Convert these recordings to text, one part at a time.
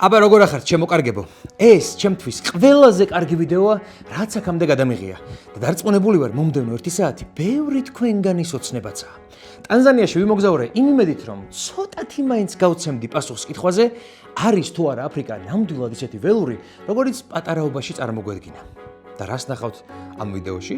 აბა როგორ ახართ ჩემო კარგებო? ეს ჩემთვის ყველაზე კარგი ვიდეოა, რაც აქამდე გადამიღია და დარწმუნებული ვარ, მომდევნო 1 საათი ბევრი თქვენგანის ოცნებაცაა. ტანზანიაში ვიმოგზაურე იმ იმედით, რომ ცოტათი მაინც გავცემდი პასუხს კითხვაზე, არის თუ არა აფრიკა ნამდვილად ისეთი ველური, როგორიც პატარაობაში წარმოგვედგინა. და რას ნახავთ ამ ვიდეოში?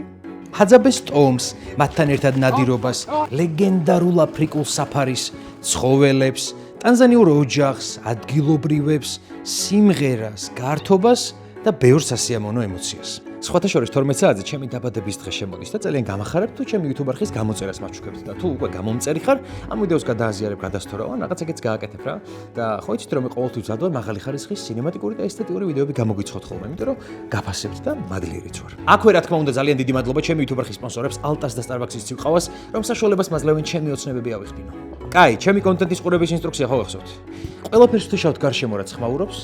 ჰაძაბეს ტომს, მათთან ერთად ნადირობას, ლეგენდარულ აფრიკულ საფარის, ცხოველებს, ტანზანიურ ოჯახს, ადგილობრივებს, სიმღერას, გართობას და ბევრ სასიამოვნო ემოციას. სხვათა შორის 12 საათზე ჩემი დაბადების დღე შემოდის და ძალიან გამახარებ თუ ჩემი YouTube არხის გამოწერას მაჩვენებთ და თუ უკვე გამომწერი ხარ, ამ ვიდეოს გადააზიარებ, გადასთორა, რაღაც ეგეც გააკეთებ რა. და ხო იცით რომ ყოველთვის ვზადვარ მაღალი ხარისხის სინემატიკური და ესთეტიკური ვიდეოები გამოგიცხოთ ხოლმე, იმიტომ რომ გაფასებთ და მადლიერიც ვარ. აქვე რა თქმა უნდა ძალიან დიდი მადლობა ჩემი YouTube არხის სპონსორებს Altas და Starbucks-ის ცივყავას, რომ საშუალებას მაძლევენ ჩემი ოცნებები ავიხდინო. კაი, ჩემი კონტენტის ყურების ინსტრუქცია ხო გახსოვთ? ყველაფერს ვთიშავთ გარშემო რაც ხმაურობს.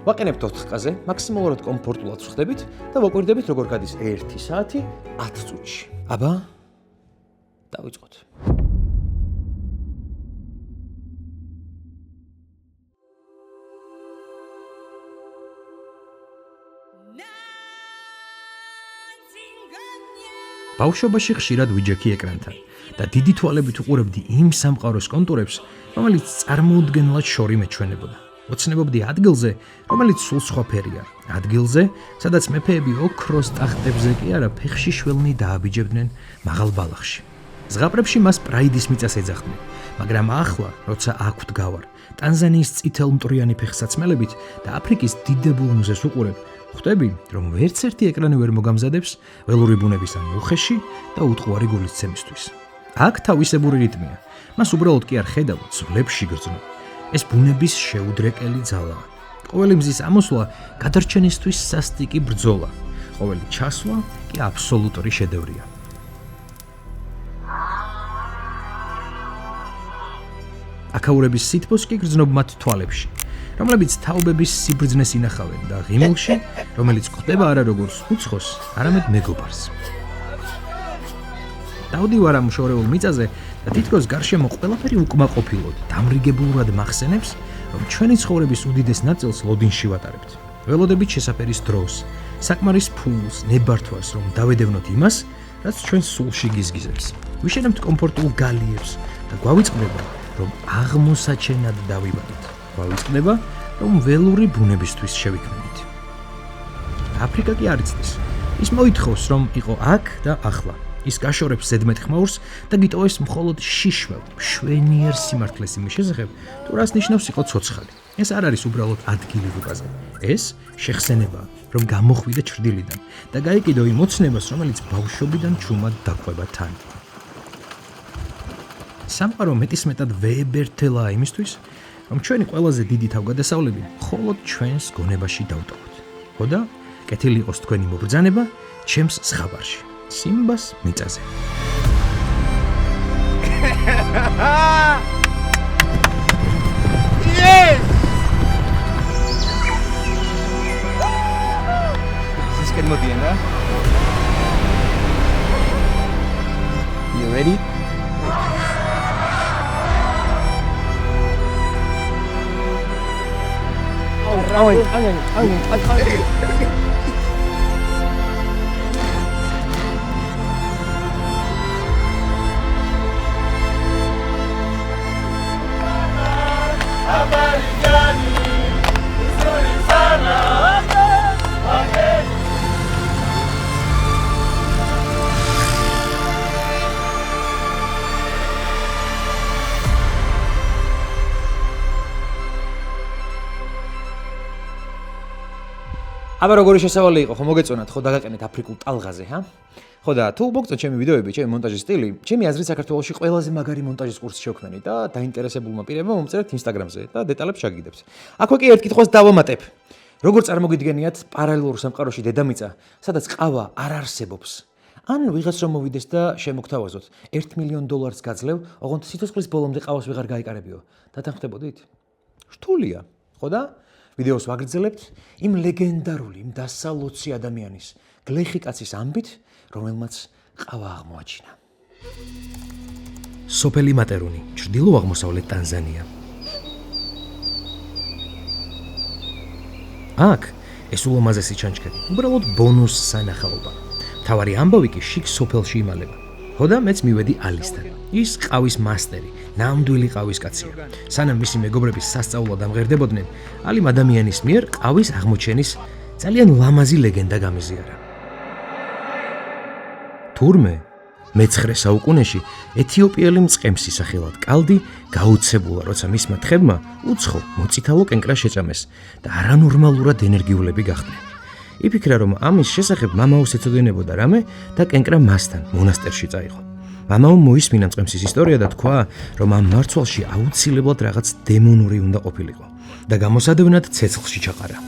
ვაყენებთ 4 ყაზე, მაქსიმალურად კომფორტულად ვხდებით და ვაკვირდებით როგორ გადის 1 საათი 10 წუთში. აბა, დავიწყოთ. ბავშვობაში ხშირად ვიჯექი ეკრანთან და დიდი თვალებით უყურებდი იმ სამყაროს კონტურებს, რომელიც წარმოუდგენლად შორი მეჩვენებოდა. ოცნებობდი ადგილზე, რომელიც სულ სხვა ფერია. ადგილზე, სადაც მეფეები ოქროს ტახტებზე კი არა ფეხში შველნი დააბიჯებდნენ მაღალ ბალახში. ზღაპრებში მას პრაიდის მიწას ეძახდნენ, მაგრამ ახლა, როცა აქ ვდგავარ, ტანზანიის წითელმტვრიანი ფეხსაცმელებით და აფრიკის დიდებულ მუზეს უყურებ, ხვდები, რომ ვერც ერთი ეკრანი ვერ მოგამზადებს ველური ბუნების ამ უხეში და უტყუარი გულისცემისთვის. აქ თავისებური რიტმია. მას უბრალოდ კი არ ხედავ, ძვლებში გრძნობ. ეს ბუნების შეუდრეკელი ძალაა. ყოველი მზის ამოსვლა გადარჩენისთვის სასტიკი ბრძოლა. ყოველი ჩასვლა კი აბსოლუტური შედევრია. აქაურების სითბოს კი გრძნობ მათ თვალებში, რომლებიც თაობების სიბრძნეს ინახავენ და ღიმილში, რომელიც ხვდება არა როგორც უცხოს, არამედ მეგობარს. დავდივარ ამ შორეულ მიწაზე და თითქოს გარშემო ყველაფერი უკმაყოფილოდ, დამრიგებულად მახსენებს, რომ ჩვენი ცხოვრების უდიდეს ნაწილს ლოდინში ვატარებთ. ველოდებით შესაფერის დროს, საკმარის ფულს, ნებართვას, რომ დავედევნოთ იმას, რაც ჩვენ სულში გიზგიზებს. ვიშენებთ კომფორტულ გალიებს და გვავიწყდება, რომ აღმოსაჩენად დავიბადოთ. გვავიწყდება, რომ ველური ბუნებისთვის შევიქმნებით. აფრიკა კი არ იცდის. ის მოითხოვს, რომ იყო აქ და ახლა. ის გაშორებს ზედმეტ ხმაურს და გიტოვებს მხოლოდ შიშველ, მშვენიერ სიმართლეს იმის შესახებ, თუ რას ნიშნავს იყო ცოცხალი. ეს არ არის უბრალოდ ადგილი რუკაზე. ეს შეხსენებაა, რომ გამოხვიდე ჩრდილიდან და გაიკიდო იმ ოცნებას, რომელიც ბავშვობიდან ჩუმად დაყვება თან. სამყარო მეტისმეტად ვეებერთელაა იმისთვის, რომ ჩვენი ყველაზე დიდი თავგადასავლები მხოლოდ ჩვენს გონებაში დავტოვოთ. ხო და კეთილი იყოს თქვენი მობრძანება ჩემს ზღაპარში. Simbas მიწაზე. Yes! This can modien, huh? You ready? აბა როგორი შესავალი იყო, ხო მოგეწონათ, ხო დაგაყენეთ აფრიკულ ტალღაზე, ჰა? ხო და თუ მოგწონთ ჩემი ვიდეოები, ჩემი მონტაჟის სტილი, ჩემი აზრით საქართველოში ყველაზე მაგარი მონტაჟის კურსი შევქმნით და დაინტერესებულმა პირებმა მომწერეთ Instagram-ზე და დეტალებს შეგიგდებთ. აქვე კი ერთ კითხვას დავამატებ. როგორ წარმოგიდგენიათ პარალელურ სამყაროში დედამიწა, სადაც ყავა არ არსებობს? ან ვიღაც რომ მოვიდეს და შემოგთავაზოთ, $1 მილიონ გაძლევ, ოღონდ სიცოცხლის ბოლომდე ყავას ვეღარ გაიკარებიო. დათანხმდებოდით? რთულია, ხო და? ვიდეოს ვაგრძელებთ იმ ლეგენდარული, იმ დასალოცი ადამიანის, გლეხი კაცის ამბით, რომელმაც ყავა აღმოაჩინა. სოფელი მატერუნი, ჩრდილო-აღმოსავლეთ ტანზანია. აქ ეს ულამაზესი ჩანჩქერი უბრალოდ ბონუს სანახაობა. თავარი ამბავი კი შიგ სოფელში იმალება. ხოდა მეც მივედი ალისთან. ის ყავის მასტერი, ნამდვილი ყავის კაცია. სანამ მისი მეგობრები სასწაულად ამღერდებოდნენ, ალიმ ადამიანის მიერ ყავის აღმოჩენის ძალიან ლამაზი ლეგენდა გამიზიარა. თურმე მე-9 საუკუნეში ეთიოპიელი მწყემსი სახელად კალდი გაუცებულა, როცა მისმა თხებმა უცხო მოწითალო კენკრა შეჭამეს და არანორმალურად ენერგიულები გახდნენ. იფიქრა, რომ ამის შესახებ მამაოს ეცოდინებოდა რამე და კენკრა მასთან მონასტერში წაიღო. მამაომ მოისმინა მწყემსის ისტორია და თქვა, რომ ამ მარცვალში აუცილებლად რაღაც დემონური უნდა ყოფილიყო და გამოსადევნად ცეცხლში ჩაყარა.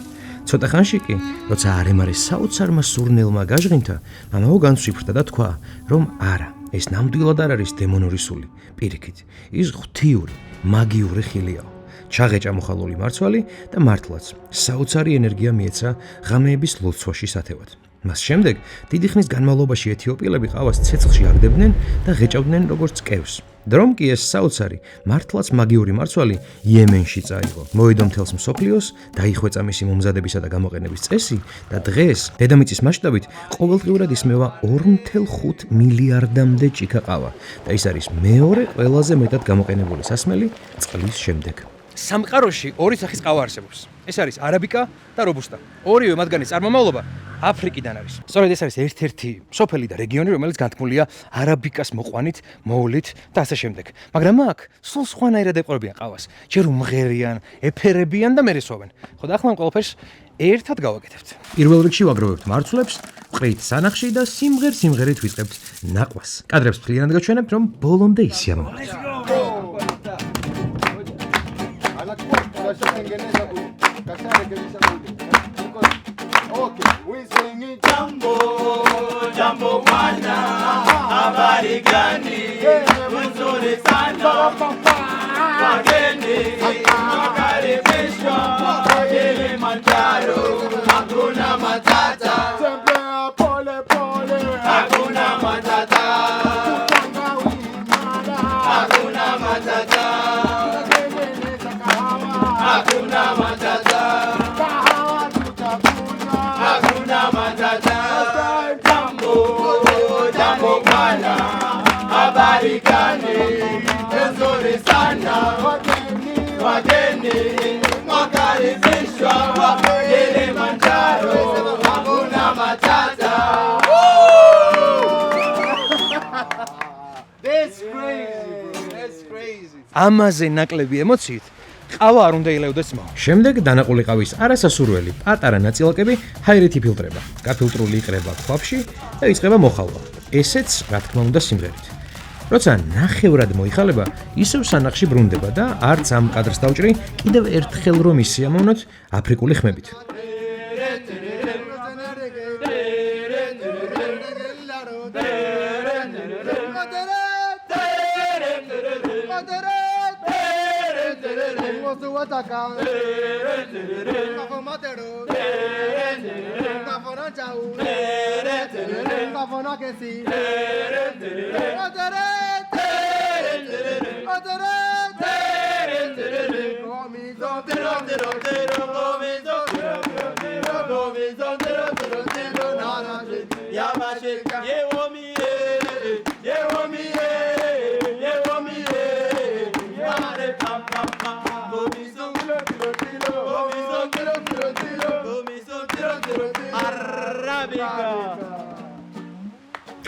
ცოტა ხანში კი, როცა არემარე საოცარმა სურნელმა გაჟღინთა, მამაო განცვიფრდა და თქვა, რომ არა, ეს ნამდვილად არ არის დემონური სული, პირიქით, ის ღვთიური, მაგიური ხილიაო. ჩაღეჭა მოხალული მარცვალი და მართლაც საოცარი ენერგია მიეცა ღამეების ლოცვაში სათევად. მას შემდეგ დიდი ხნის განმავლობაში ეთიოპიელები ყავას ცეცხლში აგდებდნენ და ღეჭავდნენ როგორც კევს. დრომ კი ეს საოცარი, მართლაც მაგიური მარცვალი იემენში წაიღო. მოედო მთელს მსოფლიოს, დაიხვეწა მისი მომზადებისა და გამოყენების წესი და დღეს დედამიწის მასშტაბით ყოველდღიურად ისმევა 2.5 მილიარდამდე ჭიქა ყავა და ის არის მეორე ყველაზე მეტად გამოყენებული სასმელი წყლის შემდეგ. სამყაროში ორი სახის ყავა არსებობს. ეს არის არაბიკა და რობუსტა. ორივე მათგანის წარმომავლობა აფრიკიდან არის. სწორედ ეს არის ერთ-ერთი სოფელი და რეგიონი, რომელიც განთქმულია არაბიკას მოყვანით, მოვლით და ასე შემდეგ. მაგრამ აქ სულ სხვანაირად ეყურებიან ყავას. ჯერ უმღერიან, ეფერებიან და მერესვავენ. ხო და ახლა ამ ყველაფერს ერთად გავაკეთებთ. პირველ რიგში ვაგროვებთ მარცვლებს, ვყრით სანახში და სიმღერით ვიწყებთ ნაყვას. კადრებს მთლიანად გაჩვენებთ, რომ ბოლომდე ისიამოვნებთ. Okay, we sing it Jambo, Jambo Mwana, habari gani, nzuri sana, wageni, makaribishwa, Kilimanjaro, hakuna matata, tembea pole pole, hakuna matata, hakuna matata, hakuna matata. Habari gani, nzuri sana, wageni, wakaribishwa, Kilimanjaro, hakuna matata. That's crazy. ამაზე ნაკლები ემოციით ყავა არ უნდა ილევდეს მაო. შემდეგ დანაყული ყავის არასასურველი პატარა ნაწილაკები ჰაერით იფილტრება, გაფილტრული იყრება ქვაბში და იწყება მოხალვა. ესეც, რა თქმა უნდა, სიმღერით. როცა ნახევრად მოიხალება, ისევ სანახში ბრუნდება და არც ამ კადრს დავჭრი, კიდევ ერთხელ რომ ისიამოვნოთ აფრიკული ხმებით.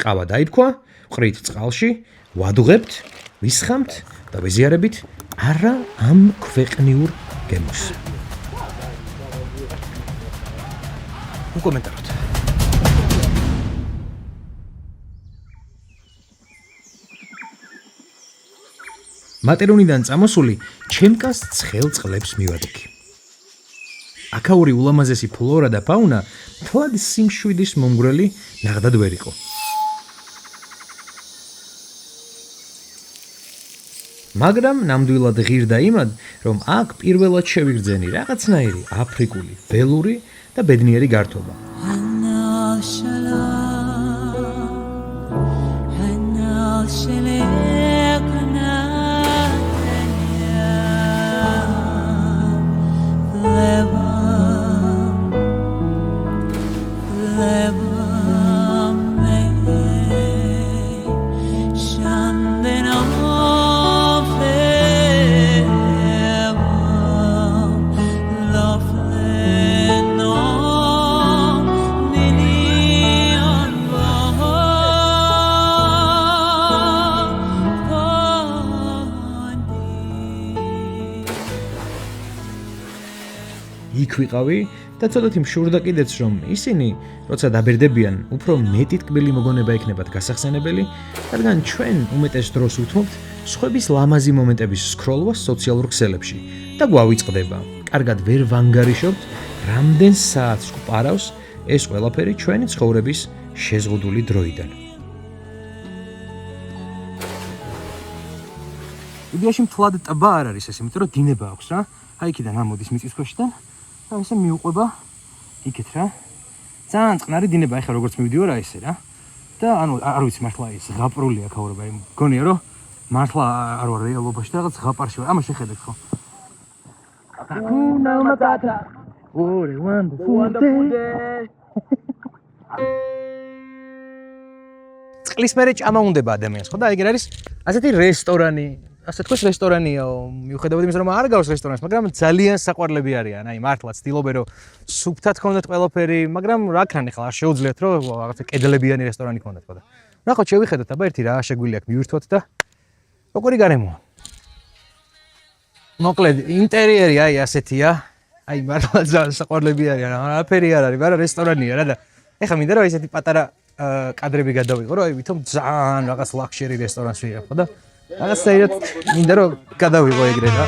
ყავა დაიფქვა, ვყრით წყალში, ვადუღებთ, ვისხამთ და ვეზიარებით არა ამ ქვეყნიურ გემოს. უკომენტაროთ. მატერონიდან წამოსული ჩემკას ცხელ წყლებს მივადგი. აქაური ულამაზესი ფლორა და ფაუნა თვად სიმშვიდის მომგვრელი ნახდად ვერ იყო. მაგრამ ნამდვილად ღირდა იმად, რომ აქ პირველად შევიგრძენი რაღაცნაირი აფრიკული, ველური და ბედნიერი გართობა. იქ ვიყავი და ცოტათი მშურდა კიდეც რომ ისინი როცა დაბერდებიან უფრო მეტი ტკბილი მოგონება იქნებათ გასახსენებელი, რადგან ჩვენ უმეტეს დროს უთმობთ სხვების ლამაზი მომენტების სკროლვას სოციალურ ქსელებში და გვავიწყდება. კარგად ვერ ვანგარიშობთ, რამდენ საათს გვყარავს ეს ყველაფერი ჩვენი ცხოვრების შეზღუდული დროიდან. იდეაში მთლად ტბა არ არის ეს, იმიტომ რომ დინება აქვს რა. აი იქიდან ამოდის მიწისქვეშიდან და ესე მიუყვება იქით რა. ძალიან წყნარი დინება, ეხლა როგორც მივიდიო რა ესე რა. და ანუ არ ვიცი მართლა ის ზღაპრულია ქაურობა, მგონია რომ მართლა არ ვარ რეალობაში და რაღაც ზღაპარში ვარ. ამას შეხედეთ ხო? Hakuna Matata. What a wonderful day. წყლის მერე ჭამა უნდება ადამიანს, ხო და ეგ არის ასეთი რესტორანი, ასე თქვეს რესტორანია, მიუხედავად იმისა, რომ არ გავს რესტორანს, მაგრამ ძალიან საყვარლები არიან, აი მართლა ცდილობენ რომ სუფთად ქონდეთ ყველაფერი, მაგრამ რა ქნან ახლა არ შეუძლიათ რომ რაღაცა კედლებიანი რესტორანი ქონდეთ, ხო და ნახოთ შევიხედოთ, აბა ერთი რა შეგვიძლია აქ მივირთვათ და როგორი გარემოა. მოკლედ ინტერიერი აი ასეთია, აი მართლა ძალიან საყვარლები არიან, არაფერი არ არის, მაგრამ რესტორანია რა და ეხლა მინდა რომ ესეთი პატარა კადრები გადავიღო, რომ აი ვითომ ძალიან რაღაც ლაქშერი რესტორანს ვიღებ, ხო და რაღაც საერთოდ მინდა რომ გადავიღო ეგრე რა.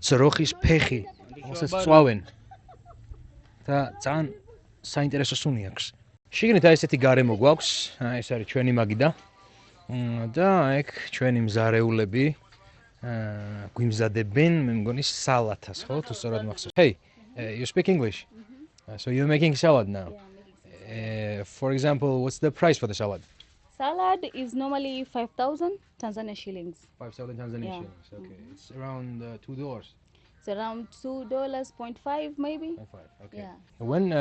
ძროხის ფეხი, რასაც წვავენ და ძალიან საინტერესო სუნი აქვს. შიგნით აი ესეთი გარემო გვაქვს, ეს არის ჩვენი მაგიდა და ეგ ჩვენი მზარეულები გვიმზადებენ, მე მგონი სალათას, ხო, თუ სწორად მახსოვს. Hey, you speak English? So you're making salad now. For example, what's the price for the salad? Salad is normally 5,000 Tanzania shillings. 5,000 Tanzania Yeah. shillings. Okay, it's around $2. It's around $2.5 maybe. Okay. Yeah. When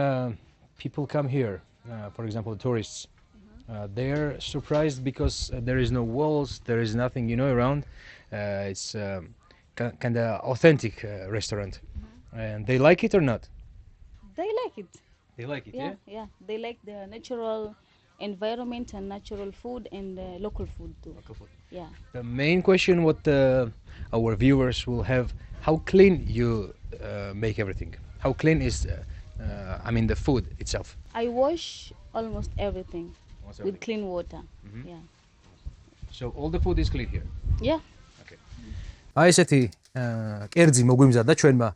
people come here, for example, tourists, they're surprised because there is no walls, there is nothing, around. It's kind of authentic restaurant, and they like it or not? They like it. They like it, Yeah. They like the natural environment and natural food and local food too. Local food. Yeah. The main question what our viewers will have: how clean you make everything? How clean is, the food itself? I wash almost everything with clean water. Yeah. So all the food is clean here. Yeah. Okay. აი ესეთი კერძი მოგვიმზადა ჩვენმა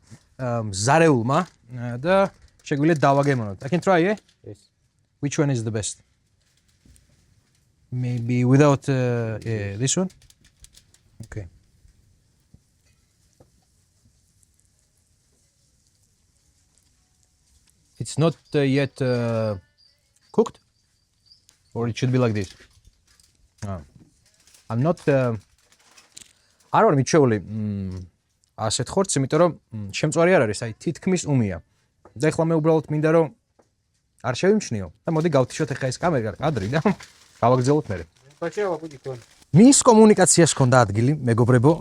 მზარეულმა და შეგვიძლია დავაგემონოთ. I can try, yeah? Yes. Which one is the best? Maybe without this one? Okay. It's not yet cooked? Or it should be like this? I'm not... არ ვარ მიჩეული ასეთ ხორცს, იმიტომ რომ შემწვარი არ არის, აი თითქმის უმია. და ეხლა მე უბრალოდ მინდა რომ არ შევიმჩნიო და მოდი გავთიშოთ ეხლა ეს კადრი და გავაგზავნოთ მერე. მის კომუნიკაციას ჰქონდა ადგილი, მეგობრებო,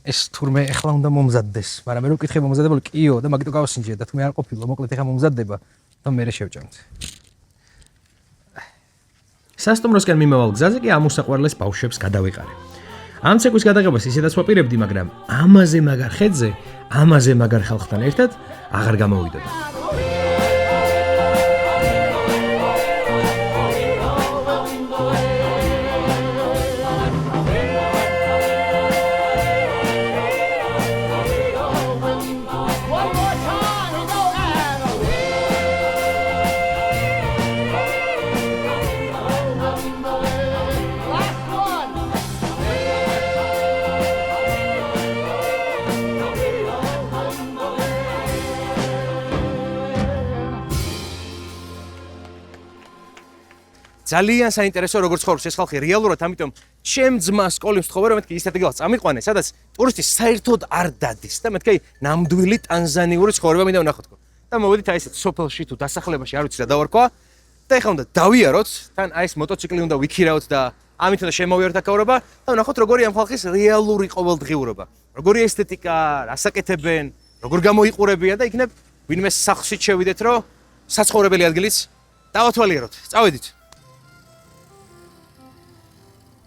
ეს თურმე ეხლა უნდა მომზადდეს, მაგრამ მე რო ვკითხე მომზადებული კიო და მაგიტო გავასინჯე და თქმე არ ყოფილა, მოკლედ ეხლა მომზადდება და მერე შევჭამთ. სასტუმროსკენ მიმავალ გზაზე კი ამოსაყვარლეს ბავშვებს გადავიყარე. ამ ცეკვის გადაღებას ისედაც ვაპირებდი, მაგრამ ამაზე მაგარ ხედზე, ამაზე მაგარ ხალხთან ერთად აღარ გამოვიდოდა. ძალიან საინტერესო როგორც ხორს ეს ხალხი რეალურად, ამიტომ ჩემ ძმას სკოლის ვთხოვე რომ მეთქი ის ადგილას წამიყვანე, სადაც ტურისტი საერთოდ არ დადის და მეთქი ნამდვილი ტანზანიური ცხოვრება მინდა ვნახოთ. და მოვედით აი ესეთ სოფელში თუ დასახლებაში არ ვიცი რა დავარქვა და ეხლა უნდა დავიაროთ, თან აი ეს მოტოციკლი უნდა ვიქირავთ და ამით უნდა შემოვიაროთ აქაურობა და ვნახოთ როგორი ამ ხალხის რეალური ყოველდღიურობა. როგორი ესთეტიკა, რასაკეთებენ, როგორ გამოიყურებიან და იქნებ ვინმე სახლში შევიდეთ რომ საცხოვრებელი ადგილიც დავათვალიეროთ. წავედით.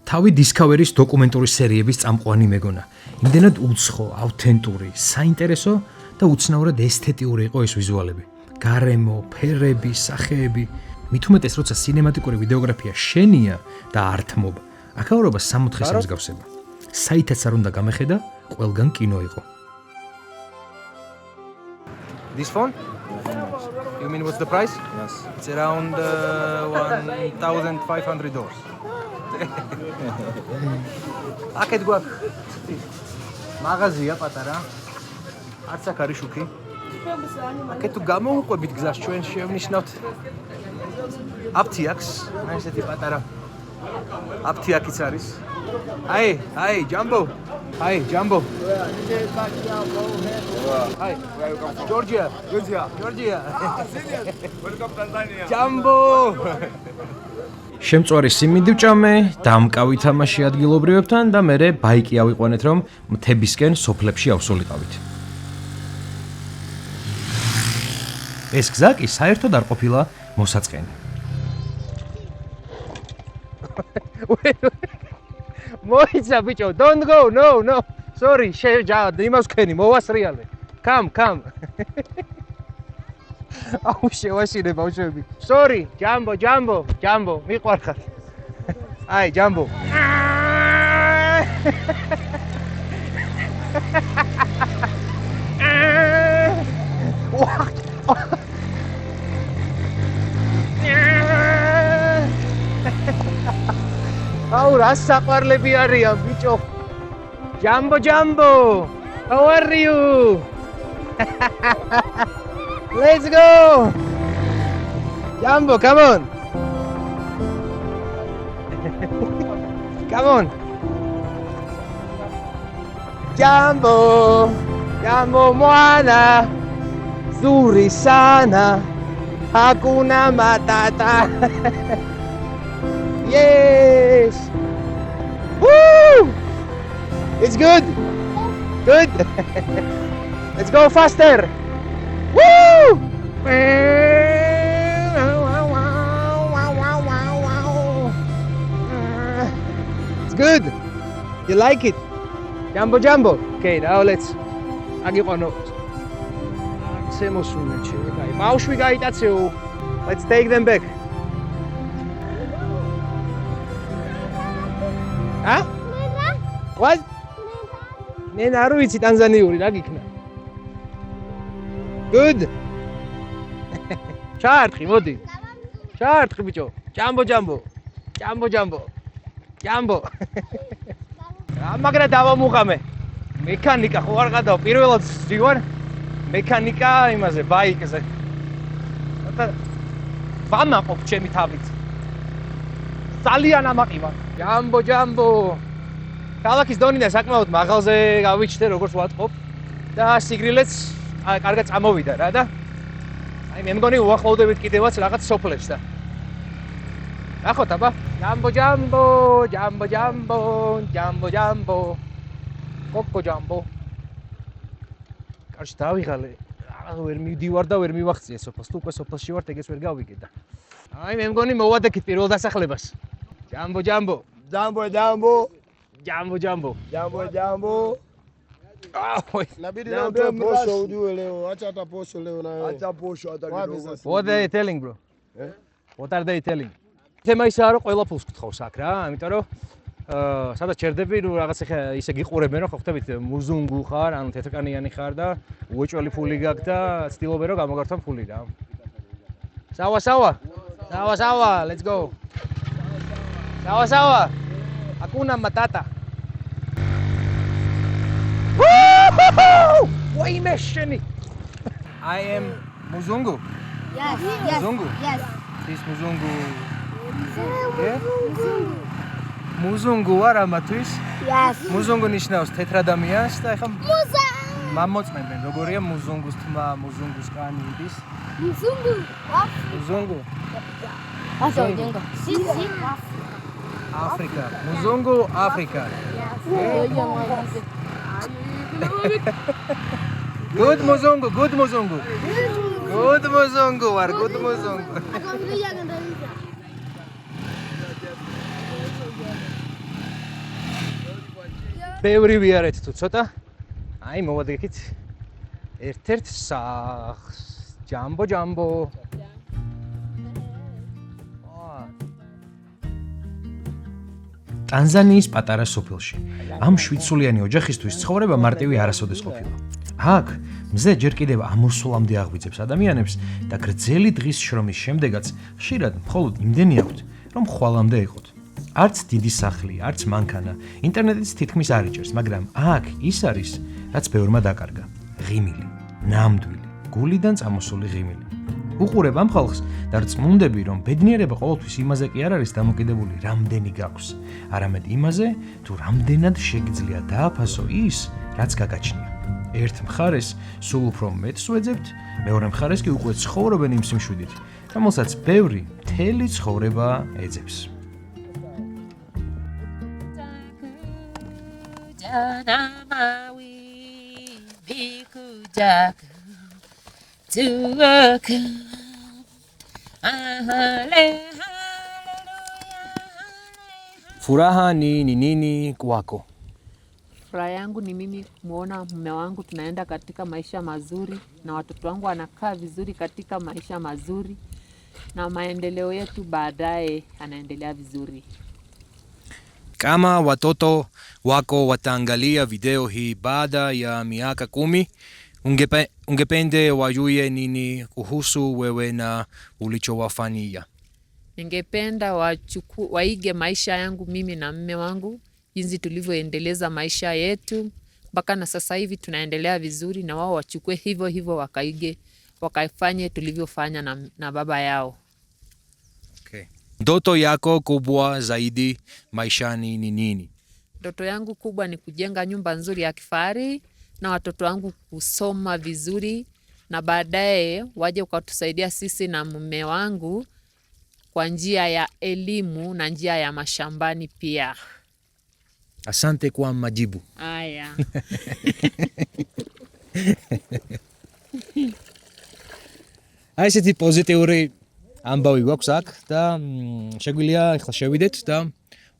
თავი Discovery-ის დოკუმენტური სერიების წამყვანი მეგონა. იმდენად უცხო, ავთენტური, საინტერესო და უცნაურად ესთეტიური იყო ეს ვიზუალები. გარემო, ფერები, სახეები, მით უმეტეს როცა სინემატიკური ვიდეოგრაფია შენია და ართმობა. აქაურობა 60-ის მსგავსება. საითაც არ უნდა გამეხედა, ყველგან კინო იყო. This phone? You mean what's the price? Yes. It's around $1,500. აქეთ გვაქვს მაღაზია პატარა. არც აქ არის შუქი. აქეთ თუ გამოვუყვებით გზას ჩვენ შევნიშნავთ აფთიაქს, აი ესეთი პატარა აფთიაქიც არის. აი, ჯამბო. Hi, Jumbo. Hi. Where you come from? Georgia. Georgia. Georgia. Serious? Welcome Tanzania. Jumbo. შემწვარი სიმინდი ვჭამე, დამკავი თამაში ადგილობრივებთან და მერე ბაიკი ავიყვანეთ რომ მთებისკენ სოფლებში ავსულიყავით. ეს გზა კი საერთოდ არ ყოფილა მოსაწყენი. მოიცა ბიჭო, don't go, no. Sorry, იმას ვქენი, მოვასრიალე. Come. აუ შევაშინე ბავშვები. Sorry, Jumbo, მიყვარხარ. აი, Jumbo. აუ რა საყვარლები არიან ბიჭო. Jumbo, how are you? Let's go! Jumbo, come on! Come on! Jumbo, mwana, zuri sana, hakuna matata. Yes! Woo! It's good! Good! Let's go faster! Woo! It's good. You like it? Jumbo. Okay, now let's. აგიყვანო. შემოსულე ჩემი. ბავშვი გაიტაცეო. Let's take them back. Huh? What? მე არ ვიცი ტანზანიური რა გიქნა. Good. ჩაარტყი, მოდი. ჩაარტყი ბიჭო. Jumbo. მაგრამ დავამუღამე. მექანიკა ხო არ გადავა. პირველად ვიგوار მექანიკა იმაზე, ბაიკზე. და ვამაყობ ჩემი თავით. ძალიან ამაყივა. Jumbo. ქალაქის დონიდან საკმაოდ მაღალზე გავიჩნდე როგორც ვატყობ და სიგრილეც კარგად წამოვიდა რა და აი მე მგონი უახლოვდებით კიდევაც რაღაც სოფლებს და ნახოთ აბა Jumbo. Coco Jumbo. კარში დავიღალე. ვერ მივდივარ და ვერ მივახციე სოფელს. თუ უკვე სოფელში ვარ, ეგეც ვერ გავიგე და აი მე მგონი მოვადექით პირველ დასახლებას. Jumbo. Inabidi niambie posho ujue leo. Acha hata posho leo na wewe. Acha posho hata kidogo. What are they telling, bro? What are they telling? თემა ისაა რომ ყველა ფულს გთხოვს აქ რა, ამიტომ რომ სადაც ჩერდები, ნუ რაღაც ისე გიყურებენ რომ ხო ხტებით მუზუნგუ ხარ, ანუ თეთრკანიანი ხარ და უეჭველი ფული გაქვს და ცდილობენ რომ გამოგართონ ფული რა. Sawa, let's go. Sawa. Hakuna matata. Woo! Why sheni? I am Muzungu. Yes. Muzungu. Yes. This Muzungu მუზუნგუ არა მათვის? Yes. მუზუნგუ ნიშნავს თეთრ ადამიანს და ეხლა მამოწმებენ როგორია მუზუნგუს თმა, მუზუნგუს კანი იდის. Muzungu. მუზუნგუ Asa ujenga. Sisi. აფრიკა. მუზუნგუ აფრიკა. Good muzungu, good muzungu. Good muzungu, war good muzungu. ბევრი ვიარეთ თუ ცოტა. აი მოვადგეთ ერთ-ერთ სახს. ჯამბო ჯამბო. ტანზანიის პატარა სოფელში. ამ 7-სულიანი ოჯახისთვის ცხოვრება მარტივი არასოდეს ყოფილა. აქ მზე ჯერ კიდევ ამოსულამდე აღვიძებს ადამიანებს და გრძელი დღის შრომის შემდეგაც ხშირად მხოლოდ იმდენი აქვთ, რომ ხვალამდე ეყოთ. არც დიდი სახლი, არც მანქანა, ინტერნეტიც თითქმის არ იჭერს, მაგრამ აქ ის არის, რაც ბევრმა დაკარგა. ღიმილი, ნამდვილი, გულიდან წამოსული ღიმილი. უყურებ ამ ხალხს და რწმუნდები, რომ ბედნიერება ყოველთვის იმაზე კი არ არის დამოკიდებული, რამდენი გაქვს, არამედ იმაზე, თუ რამდენად შეგიძლია დააფასო ის, რაც გაგაჩნია. ერთ მხარეს სულ უფრო მეტს ვეძებთ, მეორე მხარეს კი უკვე ცხოვრობენ იმ სიმშვიდით, რომელსაც ბევრი მთელი ცხოვრება ეძებს. Furaha ni nini kwako? Furaha yangu ni mimi kumwona mume wangu tunaenda katika maisha mazuri na watoto wangu wanakaa vizuri katika maisha mazuri na maendeleo yetu baadaye anaendelea vizuri. Kama watoto wako wataangalia video hii baada ya miaka 10, ungepende wajue nini kuhusu wewe na ulichowafanyia? Ningependa waige maisha yangu mimi na mume wangu, jinsi tulivyoendeleza maisha yetu mpaka na sasa hivi tunaendelea vizuri, na wao wachukue hivyo hivyo wakaige, wakafanye tulivyofanya na baba yao. Okay. Ndoto yako kubwa zaidi maishani ni nini? Ndoto yangu kubwa ni kujenga nyumba nzuri ya kifahari na watoto wangu kusoma vizuri na baadaye waje kutusaidia sisi na mume wangu kwa njia ya elimu na njia ya mashambani pia. Asante kwa majibu. Aya. Այսეთი პოზიტიური ამბავი გვაქვს აქ და შეგვიძლია ახლა შევიდეთ და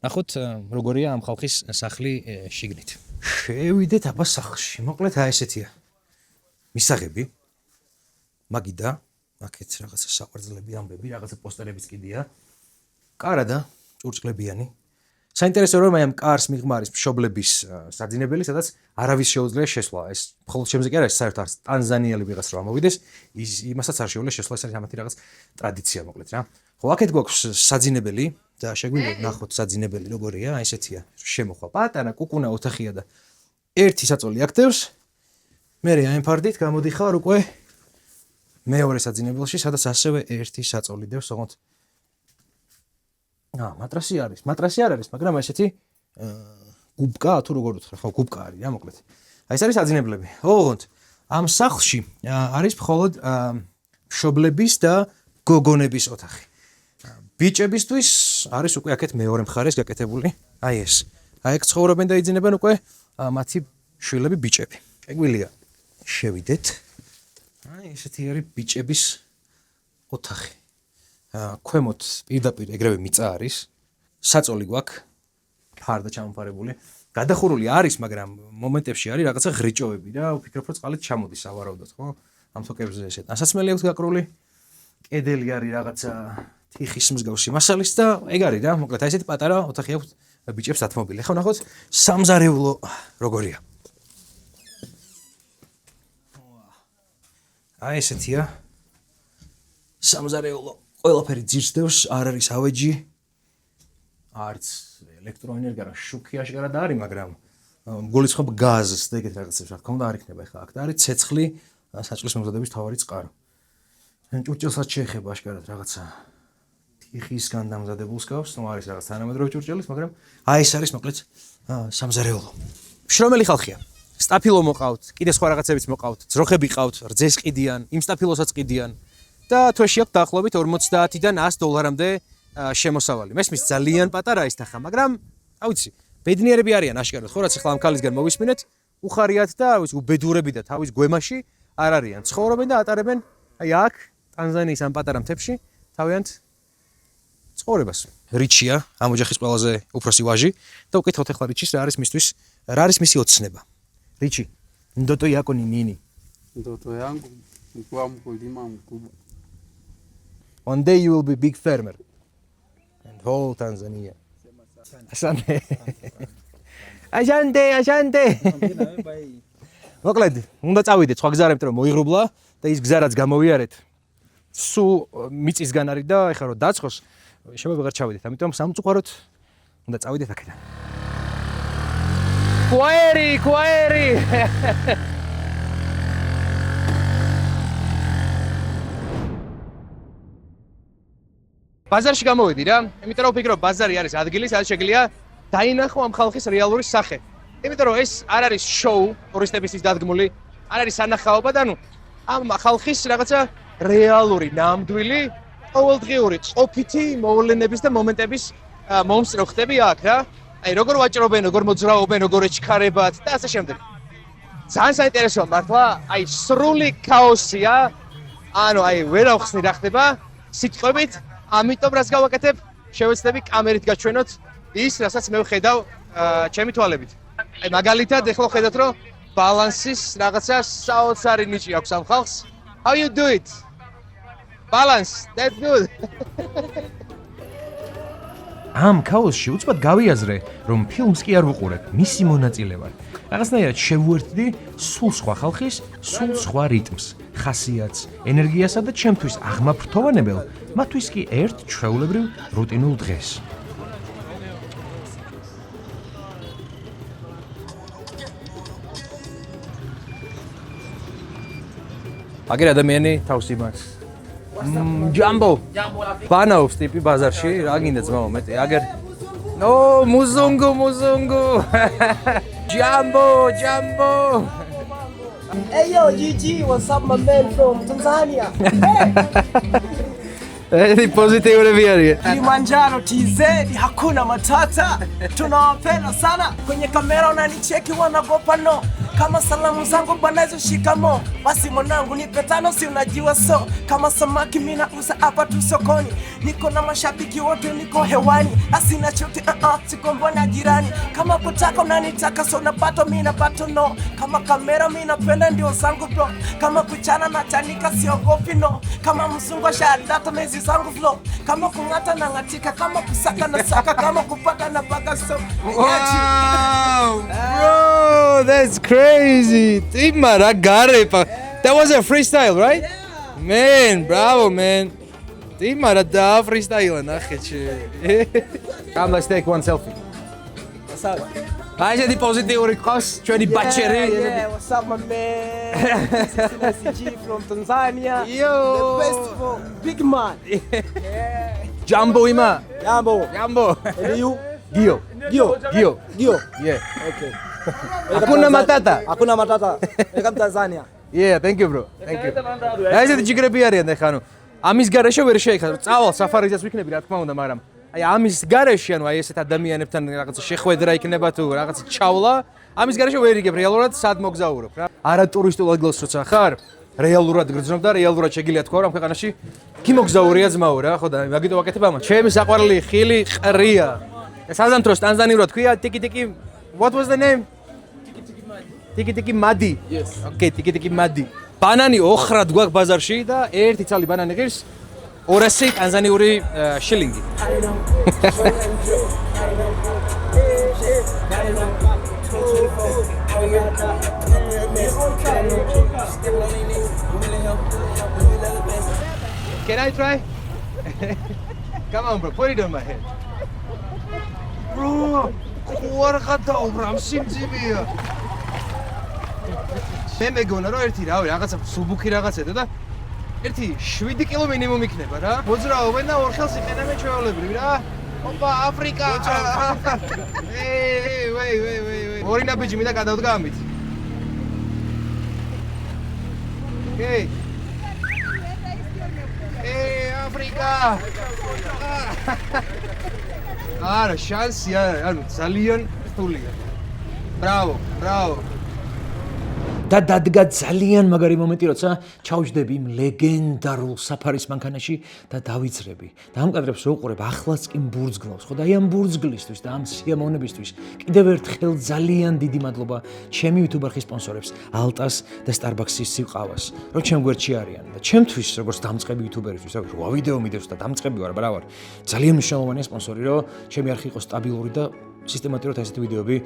ნახოთ როგორია ამ ხალხის სახლი შიგნით. შევიდეთ აბა სახლში. მოკლედ აი ესეთია. მისაღები. მაგიდა, აქეთ რაღაცა საყვარძლები ამბები, რაღაცა პოსტერებიც კიდია. კარა და ჭურჭლებიანი. საინტერესო რომ აი ამ კარს მიღმარის მშობლების საძინებელი, სადაც არავის შეუძლია შესვლა. ეს მხოლოდ შემზე კი არა, საერთოდ არც ტანზანიელი ვიღაც რომ ამოვიდეს, იმასაც არ შეუძლია შესვლა, ეს არის ამათი რაღაც ტრადიცია მოკლედ რა. ხო, აქეთ გვაქვს საძინებელი და შეგვიძლია ნახოთ საძინებელი როგორია, აი ესეთია. შემოხვა პატარა კუკუნა ოთახია და ერთი საწოლი აქტევს. მე აი ფარდით გამოდიხარ უკვე მეორე საძინებელში, სადაც ასევე ერთი საწოლი დევს, ოღონდ მატრასი არის. მატრასი არ არის, მაგრამ ესეთი გუბკა თუ როგორ ვთქვა, ხო, გუბკა არის რა მოკლედ. აი ეს არის საძინებლები. ოღონდ ამ სახლში არის მხოლოდ მშობლების და გოგონების ოთახი. ბიჭებისთვის არის უკვე აქეთ მეორე მხარეს გაკეთებული. აი ეს. აი ეგ ცხოვრობენ და იძინებენ უკვე მათი შვილები ბიჭები. შეგვიძლია შევიდეთ. აი ესეთი არის ბიჭების ოთახი. ქვემოთ პირდაპირ ეგრევე მიწა არის. საწოლი გვაქვს. ფარდა ჩამოფარებული. გადახურული არის, მაგრამ მომენტებში არის რაღაცა ღრიჭოვები და ვფიქრობ, რომ წყალით ჩამოდის ავარაუდოდ, ხო? ამ თოკებზე ესეთ. ასასმელი აქვს გაკრული. კედელი არის რაღაცა თიხის მსგავსი მასალის და ეგ არის რა, მოკლედ აი ესეთი პატარა ოთახი აქვს ბიჭებს დათმობილი. ხო, ნახოთ, სამზარეულო როგორია. აი ესეთია. სამზარეულო ყველაფერი ძირსდევს, არ არის ავეჯი, არც ელექტროენერგია, რა შუქი აშკარად არის, მაგრამ გულისხმობ გაზს და ეგეთ რაღაცებს რა თქმა უნდა არ იქნება ახლა აქ და არის ცეცხლი საჭლის მომზადების თავარი წყარო. ჭურჭელსაც შეეხება აშკარად რაღაცა ტიხისგან დამზადებულს გავს, ნუ არის რაღაც თანამედროვე ჭურჭელის, მაგრამ აი ეს არის მოკლედ სამზარეულო. შრომელი ხალხია. სტაფილო მოყავთ, კიდე სხვა რაღაცებიც მოყავთ, ძროხები ყავთ, რძეს ყიდიან, იმ სტაფილოსაც ყიდიან და თვეში აქვს დაახლოებით 50-დან $100-მდე შემოსავალი. მესმის ძალიან პატარა ის ნახა, მაგრამ რა ვიცი, ბედნიერები არიან აშკარად, ხო რაც ახლა ამ ქალისგან მოვისმინეთ, უხარიათ და რა ვიცი, უბედურები და თავის გვემაში არ არიან. ცხოვრობენ და ატარებენ აი აქ ტანზანიის ამ პატარა მთებში თავიანთ ცხოვრებას. რიჩია, ამ ოჯახის ყველაზე უფროსი ვაჟი და უკითხოთ ახლა რიჩის რა არის მისი ოცნება. Richie, ndoto yako ni nini? Ndoto yangu ni kuwa mkulima mkubwa. One day you will be big farmer. And whole Tanzania. Asante. Asante. მოკლედ, უნდა წავიდეთ სხვა გზარებით რომ მოიღრუბლა და ის გზა რაც გამოვიარეთ. სულ მიწისგან არის და ეხლა რომ დაწყოს, შემო ვეღარ ჩავიდეთ. ამიტომ სამწუხაროდ უნდა წავიდეთ აქედან. Query. ბაზარში გამოვედი რა. იმიტომ რომ ვფიქრობ ბაზარი არის ადგილი, სადაც შეგიძლია დაინახო ამ ხალხის რეალური სახე. იმიტომ რომ ეს არ არის შოუ, ტურისტებისთვის დადგმული, არ არის სანახაობა და ამ ხალხის რაღაცა რეალური, ნამდვილი, ყოველდღიური, ყოფითი მოვლენების და მომენტების მომსწრო ხდები აქ რა. აი როგორ ვაჭრობენ, როგორ მოძრაობენ, როგორ ეჩქარებათ და ასე შემდეგ. ძალიან საინტერესოა მართლა, აი სრული ქაოსია. ანუ აი ვერ ავხსნი რა ხდება სიტყვებით, ამიტომ რას გავაკეთებ, შევეცდები კამერით გაჩვენოთ ის, რასაც მე ვხედავ ჩემი თვალებით. აი მაგალითად ეხლა ხედავთ რომ ბალანსის რაღაცა საოცარი ნიჭი აქვს ამ ხალხს. How you do it? Balance, that's good. ამ ქაოსში უცბად გავიაზრე, რომ ფილმს კი არ ვუყურებ, მისი მონაწილე ვარ. რაღაცნაირად შევუერთდი სულ სხვა ხალხის, სულ სხვა რიტმს, ხასიათს, ენერგიასა და ჩემთვის აღმაფრთოვანებელ, მათთვის კი ერთ ჩვეულებრივ რუტინულ დღეს. აგერ ადამიანი თავს იმას ჯამბო ბანაობს ტიპი ბაზარში რა გინდა ძმაო მეტი აგერ მუზუნგუ ჯამბო Hey yo, GG, what's up my man from Tanzania? Ni positive arige. Kilimanjaro TZ, hakuna matata. Tunawapenda sana. Kwenye kamera unanicheki wanagopa no. Kama salamu zangu banazo shikamo. Basi mwanangu nipe tano si unajua so. Kama samaki mimi nauza hapa tu sokoni. Niko na mashabiki wote niko hewani. Asina chote siko mbona jirani. Kama kutaka unanitaka so napata mimi napata no. Kama kamera mimi napenda ndio zangu bro. Kama kuchana na chanika siogopi no. Kama mzungu shadata mezi zangu flow. Kama kungata na ngatika, kama kusaka na saka, kama kupaka na baka so. Wow, bro, that's crazy. That was a freestyle, right? Yeah. Man, bravo, man. Da freestyle, come, let's take one selfie. What's up? I said the positive request, 20 bacheri. Yeah, what's up, my man? This is G from Tanzania. Yo. The best for big man. Yeah. Jambo ima. Jambo. And you? Gio. Yeah. Okay. Hakuna matata. Welcome Tanzania. Yeah, thank you, bro. Thank you. I said the jigrები არიან და ხანუ. ამის გარეშე ვერ შეიხარ. წავალ საფარიზეც ვიქნები, რა თქმა უნდა, მაგრამ აი ამის გარეშე, ანუ აი ესეთ ადამიანებთან რაღაცა შეხვედრა იქნება თუ რაღაცა ჩავლა, ამის გარეშე ვერ იგებ რეალურად სად მოგზაურობ რა. არა ტურისტულ ადგილს როცა ხარ, რეალურად გრძნობ და რეალურად შეგიძლია თქვა რომ ქვეყანაში კი მოგზაურია ძმაო რა, ხო და მაგიტო ვაკეთებ ამას. ჩემი საყვარელი ხილი ყრია. საზამთროს ტანზანიურად ქვია ტიკი-ტიკი. What was the name? Tiki Madi. Yes. Okay, Tiki Madi. Banani ოხრად გვაქვს ბაზარში და ერთი ცალი ბანანი ღირს 200 ტანზანიური შილინგი. Can I try? Come on, bro. Put it on my head. Bro, what a simsimia. მე მეგონა რომ ერთი რავი რაღაცა სუბუქი რაღაცა და 7 კილო მინიმუმ იქნება რა. მოძრაობენ და ორ ხელს იყენებენ ჩვეულებრივ რა. ოპა, აფრიკა. ვეი. ორი ნაბიჯი მინდა გადავდგა ამით. აფრიკა. არა, შანსი არა, ანუ ძალიან რთულია. ბრავო. და დადგა ძალიან მაგარი მომენტი, როცა ჩავჯდები იმ ლეგენდარულ საფარის მანქანაში და დავიძრები. და ამ კადრებს ვუყურებ, ახლაც კი ბურძგლავს, ხო და აი ამ ბურძგლისთვის და ამ სიამოვნებისთვის კიდევ ერთხელ ძალიან დიდი მადლობა ჩემი YouTube-არხის სპონსორებს, Altas და Starbucks-ის სიყავას, რომ ჩემ გვერდში არიან და ჩემთვის, როგორც დამწყები YouTuber-ისთვის, რავი, 8 ვიდეო მიდევს და დამწყები ვარ, ბრავარ. ძალიან მნიშვნელოვანია სპონსორი, რომ ჩემი არხი იყოს სტაბილური და სისტემატურად ასეთი ვიდეოები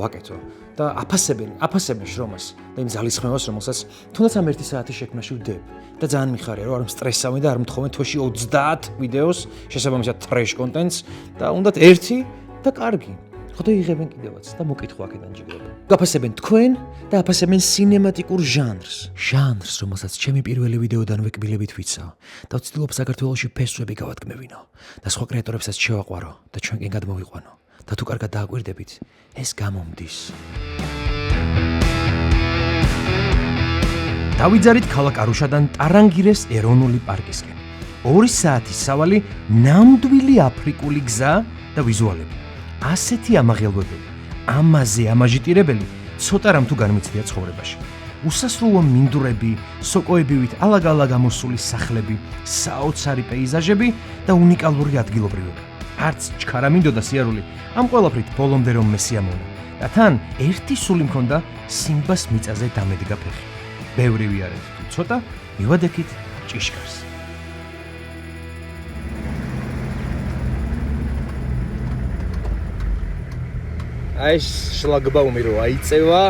ვაკეთო და აფასებენ შრომას და იმ ძალისხმევას, რომელსაც თუნდაც ამ 1 საათის შექმნაში ვდებ და ძალიან მიხარია, რომ არ მსტრესავენ და არ მთხოვენ თვეში 30 ვიდეოს, შესაბამისად trash content-ს და უნდათ ერთი და კარგი. ხო და იღებენ კიდევაც და მოკითხო აქედან ჯიგრები. გაფასებენ თქვენ და აფასებენ სინემატიკურ ჟანრს, რომელსაც ჩემი პირველი ვიდეოდანვე კბილებით ვიცავ და ვცდილობ საქართველოში ფესვები გავადგმევინო და სხვა კრეატორებსაც შევაყვარო და ჩვენკენ გადმოვიყვანო. და თუ კარგად დააკვირდებით, ეს გამომდის. დავიძარით ქალაქ არუშადან ტარანგირეს ეროვნული პარკისკენ. 2 საათის სავალი, ნამდვილი აფრიკული გზა და ვიზუალები. ასეთი ამაღელვებელი, ამაზე ამაჟიტირებელი, ცოტა რამ თუ განმიცდია ცხოვრებაში. უსასრულო მინდვრები, სოკოებივით ალაგ-ალაგ ამოსული სახლები, საოცარი პეიზაჟები და უნიკალური ადგილობრივება. არც ჩქარა მინდოდა სიარული, ამ ყველაფრით ბოლომდე რომ მე სიამოვნა. და თან ერთი სული მქონდა სიმბას მიწაზე დამედგა ფეხი. ბევრი ვიარეთ, თუ ცოტა მივადექით ჭიშკარს. აი შლაგბაუმი რო აიწევა,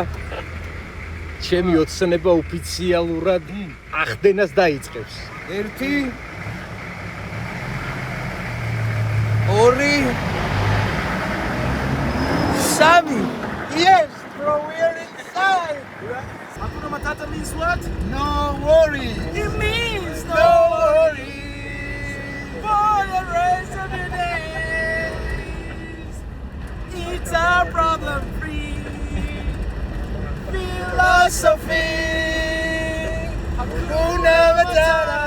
ჩემი ოცნება ოფიციალურად ახდენას დაიწყებს. 1 2 3 Yes, bro, we're inside. Hakuna Matata means what? No worries. It means no worries. For the rest of your days, it's a problem-free philosophy. Hakuna Matata.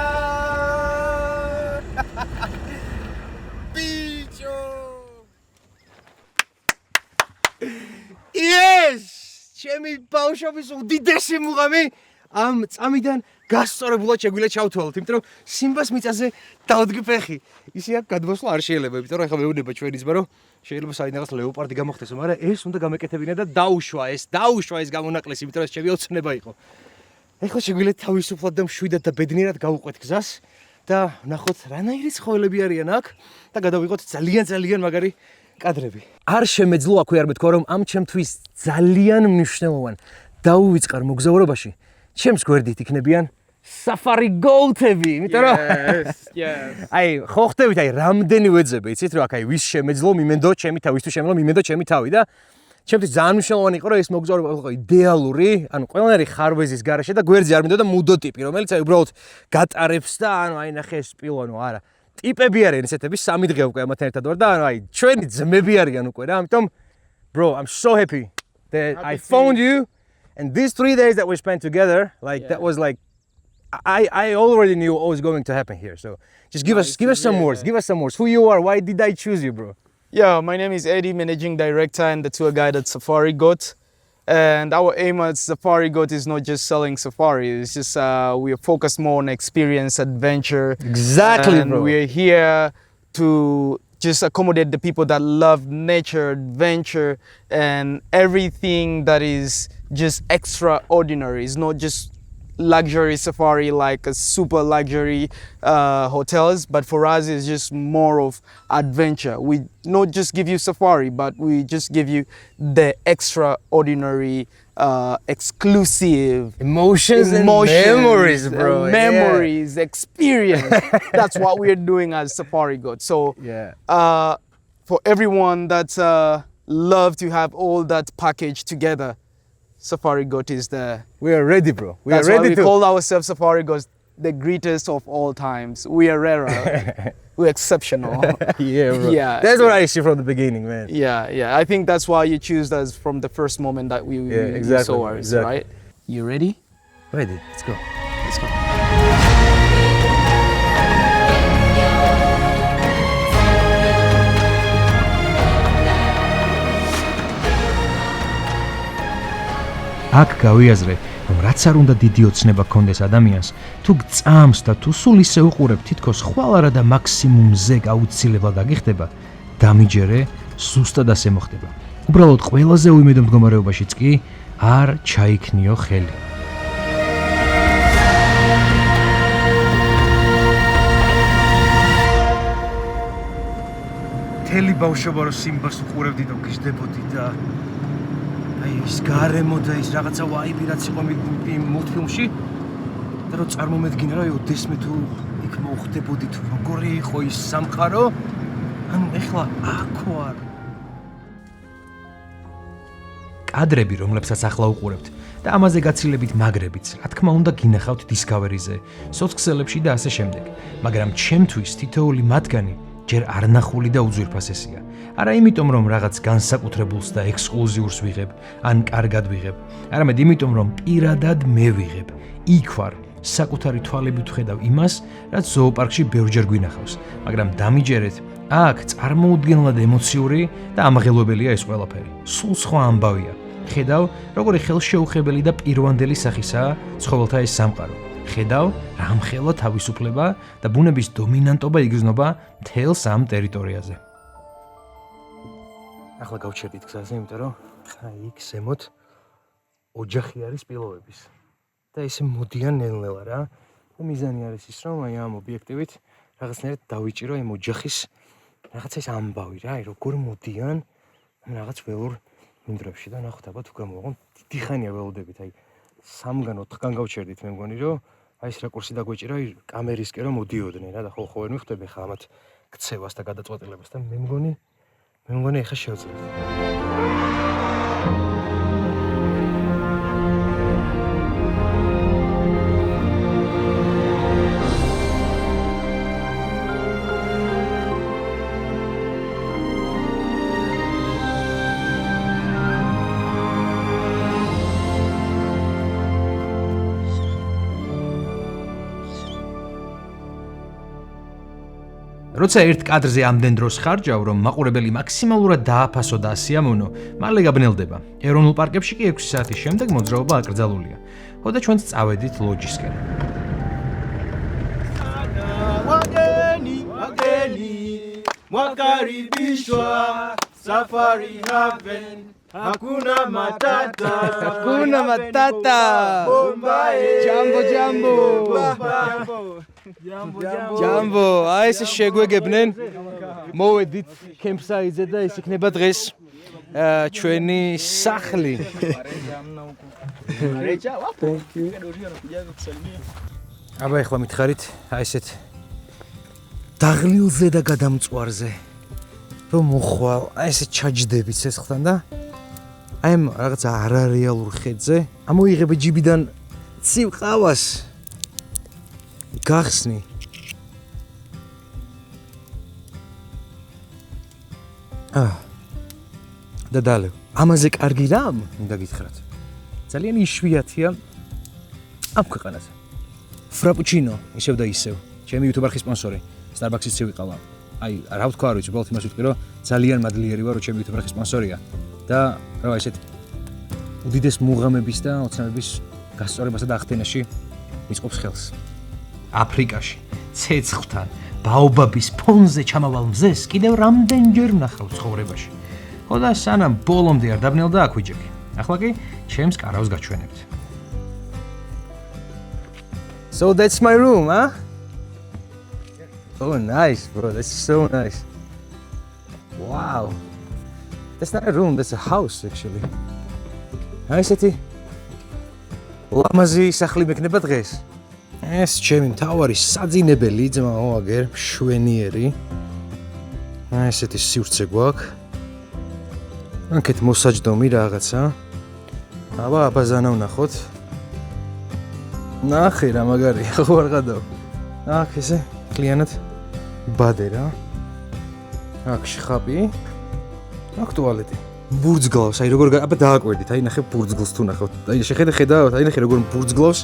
Yes! ჩემი ბავშვობის უდიდესი მუღამი ამ წამიდან გასწორებულად შეგვიძლია ჩავთვალოთ, იმიტომ რომ სიმბას მიწაზე დავდგი ფეხი. ისე აქ გადმოსვლა არ შეიძლება, იმიტომ რომ ეხლა მეუბნება ჩვენი ძმა, რომ შეიძლება საინახოს ლეოპარდი გამოხდესო, მაგრამ ეს უნდა გამეკეთებინა და დაუშვა ეს გამონაკლისი, იმიტომ რომ ეს ჩემი ოცნება იყო. ეხლა შეგვიძლია თავისუფლად და მშვიდად და ბედნიერად გავუყვეთ გზას და ნახოთ რანაირი ცხოველები არიან აქ და გადავიღოთ ძალიან მაგარი კადრები. არ შემეძლო აქვე არ მეთქვა, რომ ამ ჩემთვის ძალიან მნიშვნელოვან დაუვიწყარ მოგზაურობაში ჩემს გვერდით იქნებიან safari goat-ები, იმიტომ რომ აი, ხო ხდებით, აი, რამდენი ვეძებე, იცით რომ აქ აი ვის შემეძლო მიმენდო ჩემი თავი, თუ შემეძლო მიმენდო ჩემი თავი და ჩემთვის ძალიან მნიშვნელოვანი იყო, რომ ეს მოგზაურობა იყო იდეალური, ანუ ყველანაირი ხარვეზის გარეშე და გვერდზე არ მინდოდა მუდო ტიპი, რომელიც აი უბრალოდ გატარებს და ანუ აი ნახე ეს პილონო, არა. ტიპები არიან ესეთები, 3 დღე უკვე ამათთან ერთად ვარ და ანუ აი ჩვენი ძმები არიან უკვე რა, ამიტომ bro, I'm so happy that I found you and these 3 days that we spent together, like that was like I already knew what was going to happen here. So just give us some words. Give us some words. Who you are? Why did I choose you, bro? Yeah, my name is Eddie, managing director and the tour guide at Safari Goat. And our aim at Safari Goat is not just selling safari. It's just we are focused more on experience, adventure. Exactly, and bro. We are here to just accommodate the people that love nature, adventure, and everything that is just extraordinary. It's not just luxury safari like a super luxury hotels, but for us it's just more of adventure. We not just give you safari, but we just give you the extraordinary exclusive emotions and memories, bro. Memories, experience. That's what we're doing as Safari Goat. So for everyone that love to have all that package together, Safari Goat is there. We are ready, bro. That's why we call ourselves Safari Goat. the greatest of all times. We are rare. We're exceptional. Yeah, bro. Yeah. That's what I see from the beginning, man. Yeah. I think that's why you choose us from the first moment that you saw us, right? You ready? Ready, let's go. Let's go. აქ გავიაზრე, რომ რაც არ უნდა დიდი ოცნება გქონდეს ადამიანს, თუ გწამს და თუ სულ ისე უყურებ, თითქოს ხვალ არა და მაქსიმუმზე გაუცილებლად აგიხდება, დამიჯერე, ზუსტად ასე მოხდება. უბრალოდ ყველაზე უიმედო მდგომარეობაშიც კი არ ჩაიქნიო ხელი. თელი ბავშვობა რო სიმბას უყურებდი და გიждდებოდი და ის გარემო და ის რაღაცა ვაიბი რაც იყო იმ მულტფილმში და რო წარმომედგინა რომ ოდესმე თუ იქ მოხდებოდი თუ როგორი იყო ის სამყარო ანუ ეხლა აქ ვარ კადრები რომლებსაც ახლა უყურებთ და ამაზე გაცილებით მაგრებიც რა თქმა უნდა გინახავთ Discovery-ზე სოციალებში და ასე შემდეგ მაგრამ ჩემთვის თითოეული მათგანი ჯერ არნახული და უძვირფასესია. არა იმიტომ რომ რაღაც განსაკუთრებულს და ექსკლუზიურს ვიღებ, ან კარგად ვიღებ, არამედ იმიტომ რომ პირადად მე ვიღებ. იქ ვარ, საკუთარი თვალებით ვხედავ იმას, რაც ზოოპარკში ბევრჯერ გვინახავს, მაგრამ დამიჯერეთ, აქ წარმოუდგენლად ემოციური და ამაღელვებელია ეს ყველაფერი. სულ სხვა ამბავია. ხედავ, როგორი ხელშეუხებელი და პირვანდელი სახისაა ცხოველთა ეს სამყარო. ხედავ, რამხელა თავისუფლება და ბუნების დომინანტობა იგრძნობა მთელს ამ ტერიტორიაზე. ახლა გავჩერდით გზაზე, იმიტომ რომ აი იქ ზემოთ ოჯახი არის სპილოების. და ესე მოდიან ნელ-ნელა რა. და მიზანი არის ის, რომ აი ამ ობიექტივით რაღაცნაირად დავიჭირო იმ ოჯახის რაღაცა ეს ამბავი რა, აი როგორ მოდიან რაღაც ველურ მინდვრებში და ნახოთ აბა თუ გამოვაღონ დიდი ხანია ველოდებით, აი 3-გან 4-გან გავჩერდით მე მგონი რომ აი ეს რაკურსი დაგვეჭირა კამერისკენ რომ მოდიოდნენ რა და ხო ვერ მივხვდები ხა ამათ ქცევას და გადაწყვეტილებას და მე მგონი ეხა შევძლებ. როცა ერთ კადრზე ამდენ დროს ხარჯავ, რომ მაყურებელი მაქსიმალურად დააფასო და ასიამოვნო, მალე გაბნელდება. ეროვნულ პარკებში კი 6 საათის შემდეგ მოძრაობა აკრძალულია. ხო და ჩვენც წავედით ლოჯისკენ. Hakuna matata. Hakuna matata. ჯამბო, აი ეს შეგვეგებნენ. მოვედით კემპსაიტზე და ეს იქნება დღეს ჩვენი სახლი. აბა ეხლა მითხარით აი ესეთ დაღლილზე და გადამწვარზე რომ მოხვალ აი ესე ჩაჯდებით სესხთან და აი ამ რაღაც არარეალურ ხედზე ამოიღებ ჯიბიდან ცივ ყავას გახსნი და დალევ ამაზე კარგი რამ უნდა გითხრათ ძალიან იშვიათია ამ ქვეყანაზე ფრაპუჩინო ისევ და ისევ ჩემი YouTube არხის სპონსორი Starbucks-ის წევიყავა აი რა ვთქვა არ ვიცი უბრალოდ იმას ვიტყვი რომ ძალიან მადლიერი ვარ რომ ჩემი YouTube არხის სპონსორია და რა ესეთ უდიდეს მუღამების და ოცნებების გასწორებასა და ახდენაში მისყოფს ხელს აფრიკაში ცეცხლთან ბაობაბის ფონზე ჩამავალ მზეს კიდევ რამდენჯერ ვნახავ ცხოვრებაში ხო და სანამ ბოლომდე არ დაბნელდა აქ ვიჯექი ახლა კი ჩემს კარავს გაჩვენებთ So that's my room, huh? Oh, nice, bro. That's so nice. Wow. That's not a room, that's a house, actually. Hi, Seti. Lamazi sahli mekneba დღეს. ეს ჩემი მთავარი საძინებელი ძმაო აგერ მშვენიერი. აი ესეთი სივრცე გვაქვს. აქეთ მოსაჯდომი რაღაცა. აბა აბაზანა ვნახოთ. ნახე რა მაგარია, ხო არ გადაო. აქ ესე, კლიანად ბადე რა. აქ შხაპი. აქ ტუალეტი. ბურძგლავს, აი როგორ აბა დააკვირდით, აი ნახე ბურძგლს თუ ნახავთ. აი შეხედავთ, აი ნახე როგორ ბურძგლავს.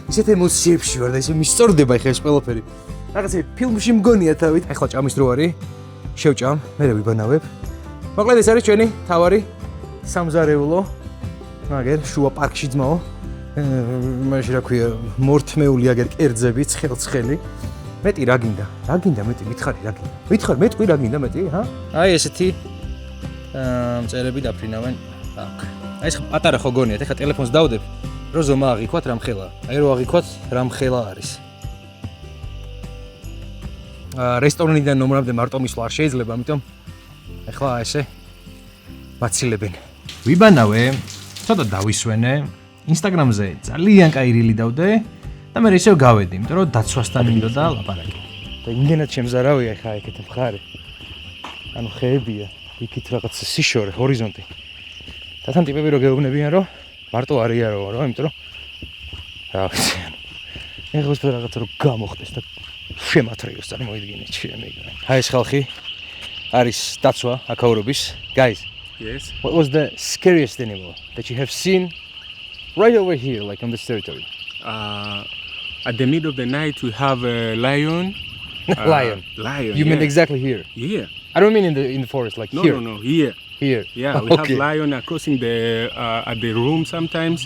ისეთ ემოციებში ვარ და ისე მისწორდება ხე ეს ყველაფერი. რაღაცა ფილმში მგონია თავით. ეხლა ჭამის დრო არის. შევჭამ, მერე ვიბანავებ. მოკლედ ეს არის ჩვენი თავარი სამზარეულო. მაგერ შუა პარკში ძმაო. მაშინ რა ქვია, მორთმეული აგერ კერძები, ცხელ-ცხელი. მეტი რა გინდა? რა გინდა მეტი? მითხარი რა გინდა? მითხარ მეტყვი რა გინდა მეტი, ჰა? აი ესეთი მწერები დაფრინავენ აქ. აი ეს პატარა ხო გონიათ, ეხლა ტელეფონს დავდებ. რო ზომა აღიქვათ რამხელა. აი რო აღიქვათ რამხელა არის. რესტორნიდან ნომრამდე მარტო მისვლა არ შეიძლება, ამიტომ ეხლა ესე ვაცილებენ. ვიბანავე, ცოტა დავისვენე. Instagram-ზე ძალიან კაი რილი დავდე და მე ისევ გავედი, იმიტომ რომ დაცვასთან მინდოდა ლაპარაკი. და იმდენად შემზარავია ხა ეგეთ მხარე. ანუ ხეებია, იქით რაღაც სიშორე, ჰორიზონტი. და თან ტიპები რო გეუბნებიან, რომ მარტო არიარო, იმიტომ რომ რა ვიცი, ანუ ეხლა ეს რაღაცა რო გამოხდეს და შემათრიოს წარმოიდგინეთ ჩემი. აი ეს ხალხი არის დაცვა აქაურობის. Guys, yes. What was the scariest animal that you have seen right over here, like on this territory? At the middle of the night, we have a lion. Lion. Lion. You mean exactly here? Yeah. I don't mean in the forest, like No, here. no, here. Here. Yeah, we have lion crossing the at the room sometimes.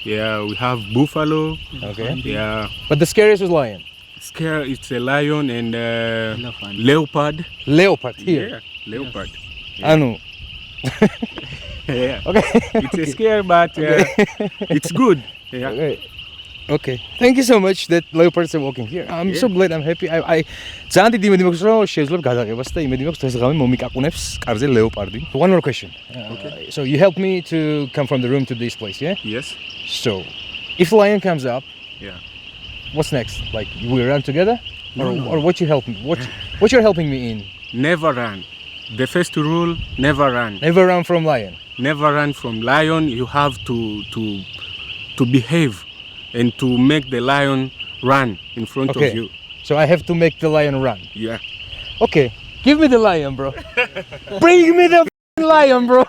Yeah, we have buffalo. Okay. Yeah. But the scariest was lion. It's a lion and leopard. Leopard here. Yeah, leopard. Anu. Yeah. Okay. It's a scare, but it's good. Yeah. Okay. Thank you so much that leopards are walking here. I'm so glad, I'm happy. I ძალიან დიდი იმედი მაქვს რომ შევძლებ გადაღებას და იმედი მაქვს დღეს ღამე მომიკაკუნებს კარზე ლეოპარდი. One more question. Okay. So you helped me to come from the room to this place, yeah? Yes. So, if lion comes up, Yeah. what's next? Like we run together, No. or what you help me? What you're helping me in? Never run. The first rule: never run. Never run from lion. Never run from lion. You have to behave and to make the lion run in front Okay. of you. So I have to make the lion run. Yeah. Okay. Give me the lion, bro. Bring me the lion, bro.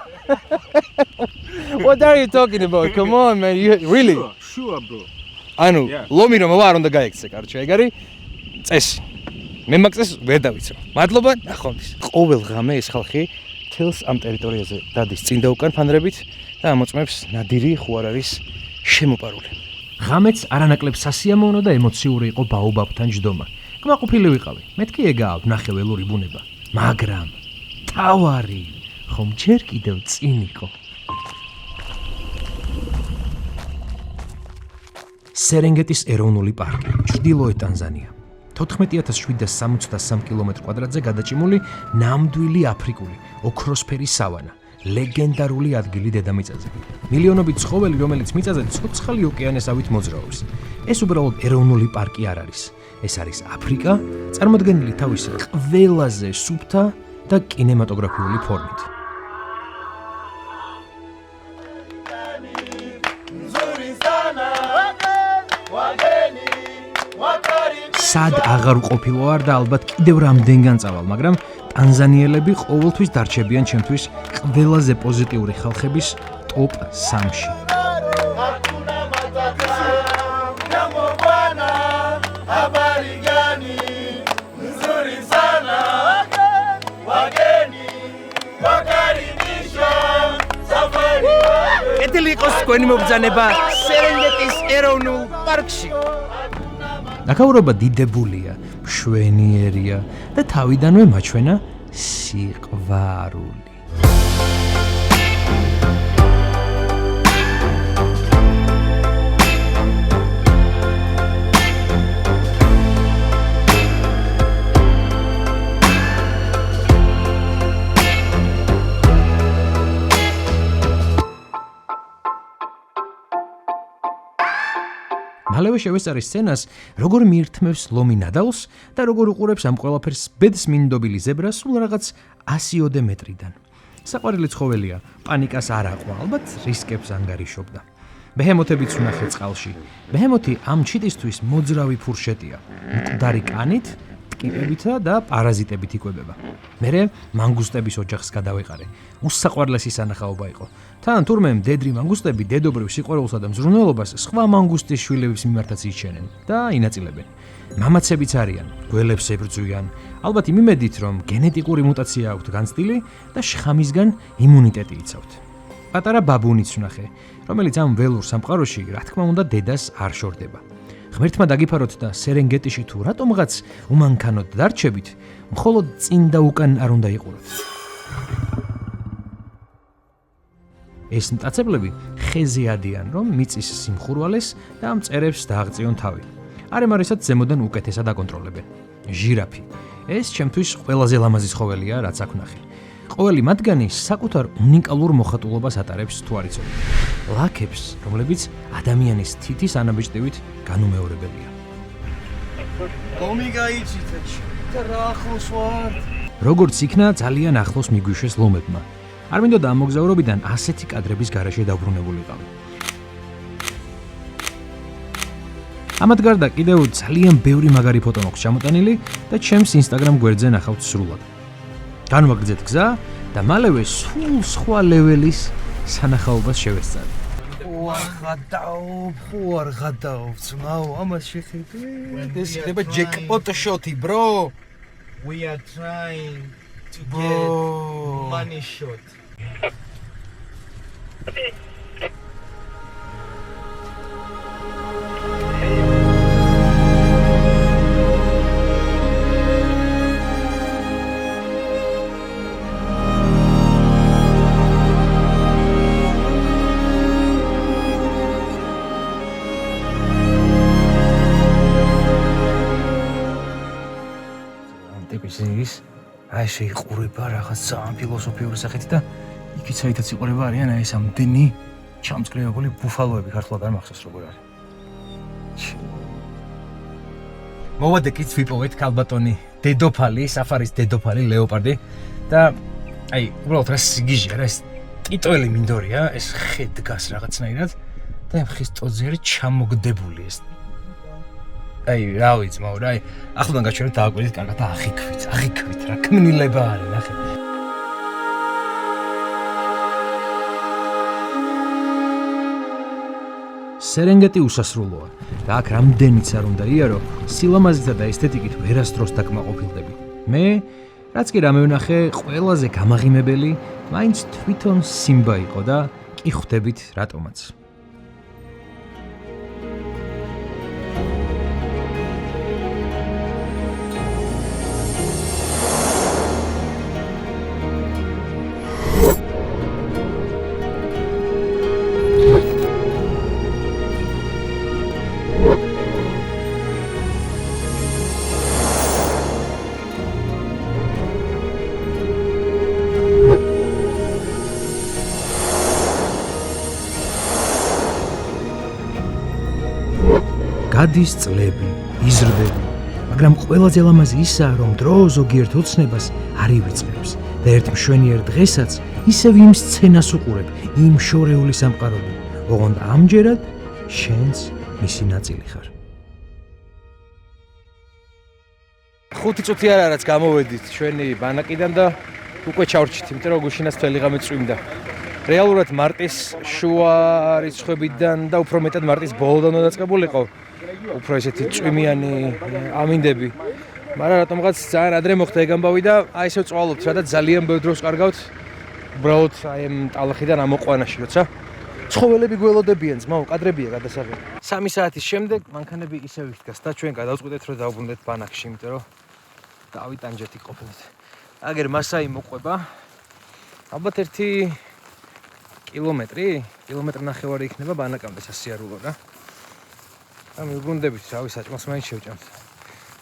What are you talking about? Come on, man. You really? Sure, bro. ანუ Yeah. ლომი რომ არ უნდა გაიქცე, კარჩა, ეგ არის წესი. მე მაგ წეს ვერ დავიცრო. მადლობა, ნახვამდის. ყოველ ღამე ეს ხალხი თელს ამ ტერიტორიაზე დადის წინ და უკან ფანრებით და ამოწმებს ნადირი ხო არ არის შემოპარული. ღამეც არანაკლებ სასიამოვნო და ემოციური იყო ბაობაბთან ჯდომა. კმაყოფილი ვიყავი. მეთქი ეგაა ვნახე ველური ბუნება, მაგრამ თავარი ხომ ჯერ კიდევ წინ იყო. სერენგეტის ეროვნული პარკი, ჩრდილოეთ ტანზანია. 14763 კილომეტრ-კვადრატზე გადაჭიმული ნამდვილი აფრიკული ოქროსფერი სავანა, ლეგენდარული ადგილი დედამიწაზე. მილიონობით ცხოველი, რომელიც მიწაზე ცოცხალი ოკეანესავით მოძრაობს. ეს უბრალოდ ეროვნული პარკი არ არის. ეს არის აფრიკა, წარმოდგენილი თავისი ყველაზე სუფთა და კინემატოგრაფიული ფორმით. სად აღარ ყოფილო არ და ალბათ კიდევ რამდენგან წავალ, მაგრამ ტანზანიელები ყოველთვის დარჩებიან ჩემთვის ყველაზე პოზიტიური ხალხების ტოპ 3-ში. ეთილი იყოს თქვენი მობრძანება სერენგეტის ეროვნულ პარკში. აქაურობა დიდებულია, მშვენიერია და თავიდანვე მაჩვენა სიყვარული. მალევე შევესწარი სცენას, როგორ მიირთმევს ლომი ნადავლს და როგორ უყურებს ამ ყველაფერს ბედს მინდობილი ზებრა სულ რაღაც 100-ოდე მეტრიდან. საყვარელი ცხოველია, პანიკას არ აყვა, ალბათ რისკებს ანგარიშობდა. ბეჰემოთებიც ვნახეთ წყალში. ბეჰემოთი ამ ჩიტისთვის მოძრავი ფურშეტია. მკვდარი კანით, ტკიპებითა და პარაზიტებით იკვებება. მერე მანგუსტების ოჯახს გადავეყარე. უსაყვარლესი სანახაობა იყო. თან თურმე მდედრი მანგუსტები დედობრივ სიყვარულსა და მზრუნველობას სხვა მანგუსტის შვილების მიმართაც იჩენენ და ინაწილებენ. მამაცებიც არიან, გველებს ებრძვიან, ალბათ იმ იმედით, რომ გენეტიკური მუტაცია აქვთ განცდილი და შხამისგან იმუნიტეტი იცავთ. პატარა ბაბუნიც ვნახე, რომელიც ამ ველურ სამყაროში, რა თქმა უნდა, დედას არ შორდება. ღმერთმა დაგიფაროთ და სერენგეტიში თუ რატომღაც უმანქანოდ დარჩებით, მხოლოდ წინ და უკან არ უნდა იყუროთ. ეს მტაცებლები ხეზე ადიან, რომ მიწის სიმხურვალეს და ამ მწერებს დააღწიონ თავი. არემარისაც ზემოდან უკეთესად აკონტროლებენ. ჟირაფი. ეს ჩემთვის ყველაზე ლამაზი ცხოველია, რაც აქ ვნახე. ყოველი მათგანი საკუთარ უნიკალურ მოხატულობას ატარებს თუ არ იცოდეთ. ლაქებს, რომლებიც ადამიანის თითის ანაბეჭდივით განუმეორებელია. ლომი გაიჭითა, რა ახლოს ვარ? როგორც იქნა ძალიან ახლოს მიგვიშვეს ლომებმა. არ მინდოდა ამ მოგზაურობიდან ასეთი კადრების გარეშე დაბრუნებულიყავი. ამათ გარდა კიდევ ძალიან ბევრი მაგარი ფოტო მაქვს ჩამოტანილი და ჩემს Instagram გვერდზე ნახავთ სრულად. განვაგრძეთ გზა და მალევე სულ სხვა ლეველის სანახაობას შევესწავლეთ. ხوار غداو ძმაო ამას შეხედე ეს ხდება jackpot shot bro we are trying to get money shot ის აი შეიყურება რაღაც ძალიან ფილოსოფიური სახით და იქით საერთოდ იყურება არიან აი ეს ამდენი ჩამწკრივებული ბუფალოები ქართულად არ მახსოვს როგორ არის. მოვადეკით ვიპოვეთ ქალბატონი დედოფალი, საფარის დედოფალი ლეოპარდი და აი უბრალოდ რა სიგიჟე რა ეს ტიტოელი მინდორია, ეს ხე დგას რაღაცნაირად და ამ ხის ტოძე არის ჩამოგდებული ეს აი რა ვიცი მაო რა ახლიდან გაჩვენეთ დააკვირდით კარგად და აღიქვით რა ქმნილება არის ნახე სერენგეტი უსასრულოა და აქ რამდენიც არ უნდა იარო სილამაზითა და ესთეტიკით ვერასდროს დაკმაყოფილდები მე რაც კი რამე ვნახე ყველაზე გამაღიმებელი მაინც თვითონ სიმბა იყო და კი ხვდებით რატომაც გადის წლები, იზრდები, მაგრამ ყველაზე ლამაზი ისაა, რომ დრო ზოგიერთ ოცნებას არ ივიწყებს და ერთ მშვენიერ დღესაც ისევ იმ სცენას უყურებ, იმ შორეული სამყაროები, ოღონდ ამჯერად შენც მისი ნაწილი ხარ. 5 წუთი არა რაც გამოვედით ჩვენი ბანაკიდან და უკვე ჩავრჩით, იმიტომ რომ გუშინას მთელი ღამე წვიმდა. რეალურად მარტის შუა რიცხვებიდან და უფრო მეტად მარტის ბოლოდან დაწყებულიყო. უფრო ესეთი წვიმიანი ამინდები. მაგრამ რატომღაც ძალიან ადრე მოხდა ეგ ამბავი და აი ესე წვალობთ რა და ძალიან ბევრ დროს კარგავთ. უბრალოდ აი ამ ტალახიდან ამოყვანაში როცა ცხოველები გველოდებიან ძმაო, კადრებია გადასაღები. 3 საათის შემდეგ მანქანები ისევ იდგას და ჩვენ გადავწყვეტეთ რომ დავბრუნდეთ ბანაკში, იმიტომ რომ დავიტანჯეთ იქ ყოფილით. აგერ მასაი მოყვება. ალბათ 1 კილომეტრი ნახევარი იქნება ბანაკამდე სასიარულო რა. ამ ვიბრუნდებით, რავი, საჭმელს მაინც შევჭამთ.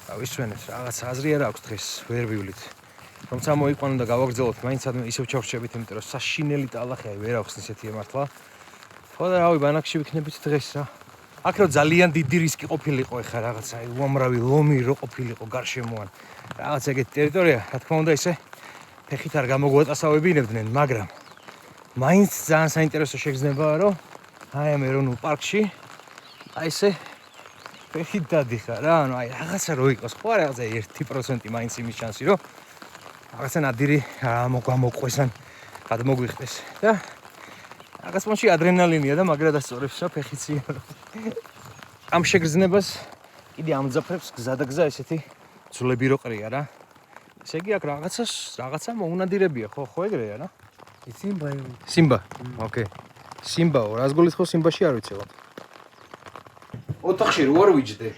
დავისვენეთ, რაღაც აზრი არ აქვს დღეს, ვერ ვივლით. თუმცა მოიყვანო და გავაგრძელოთ, მაინც ისევ ჩავრჩებით, იმიტომ რომ საშინელი ტალახი აი ვერ აქვს ისეთი ემართლა. ხო და რავი, ბანაკში ვიქნებით დღეს რა. აქ რო ძალიან დიდი რისკი ყოფილიყო ეხა რაღაც აი უამრავი ლომი რო ყოფილიყო გარშემოან. რაღაც ეგეთი ტერიტორია, რა თქმა უნდა ისე ფეხით არ გამოგვაწასავებინებდნენ, მაგრამ მაინც ძალიან საინტერესო შეგრძნებაა, რომ აი ამ ეროვნულ პარკში აი ესე ფეხით დადიხარ რა, ანუ აი რაღაცა რო იყოს, ხო არა რაღაცა 1% მაინც იმის შანსი რომ რაღაცა ნადირი მოგვამოყვეს ან გადმოგვიხდეს და რაღაც მომში ადრენალინია და მაგრა დასწორებს რა ფეხიცი. ამ შეგრძნებას კიდე ამძაფრებს გზა და გზა ესეთი ძვლები რო ყრია რა. ესე იგი აქ რაღაცა მოუნადირებია, ხო ეგრეა რა. Სიმბა. ოკეი. სიმბაო, რას გულისხმობ სიმბაში არ ვიცი ხო. ოთახში რო არ ვიჯდე.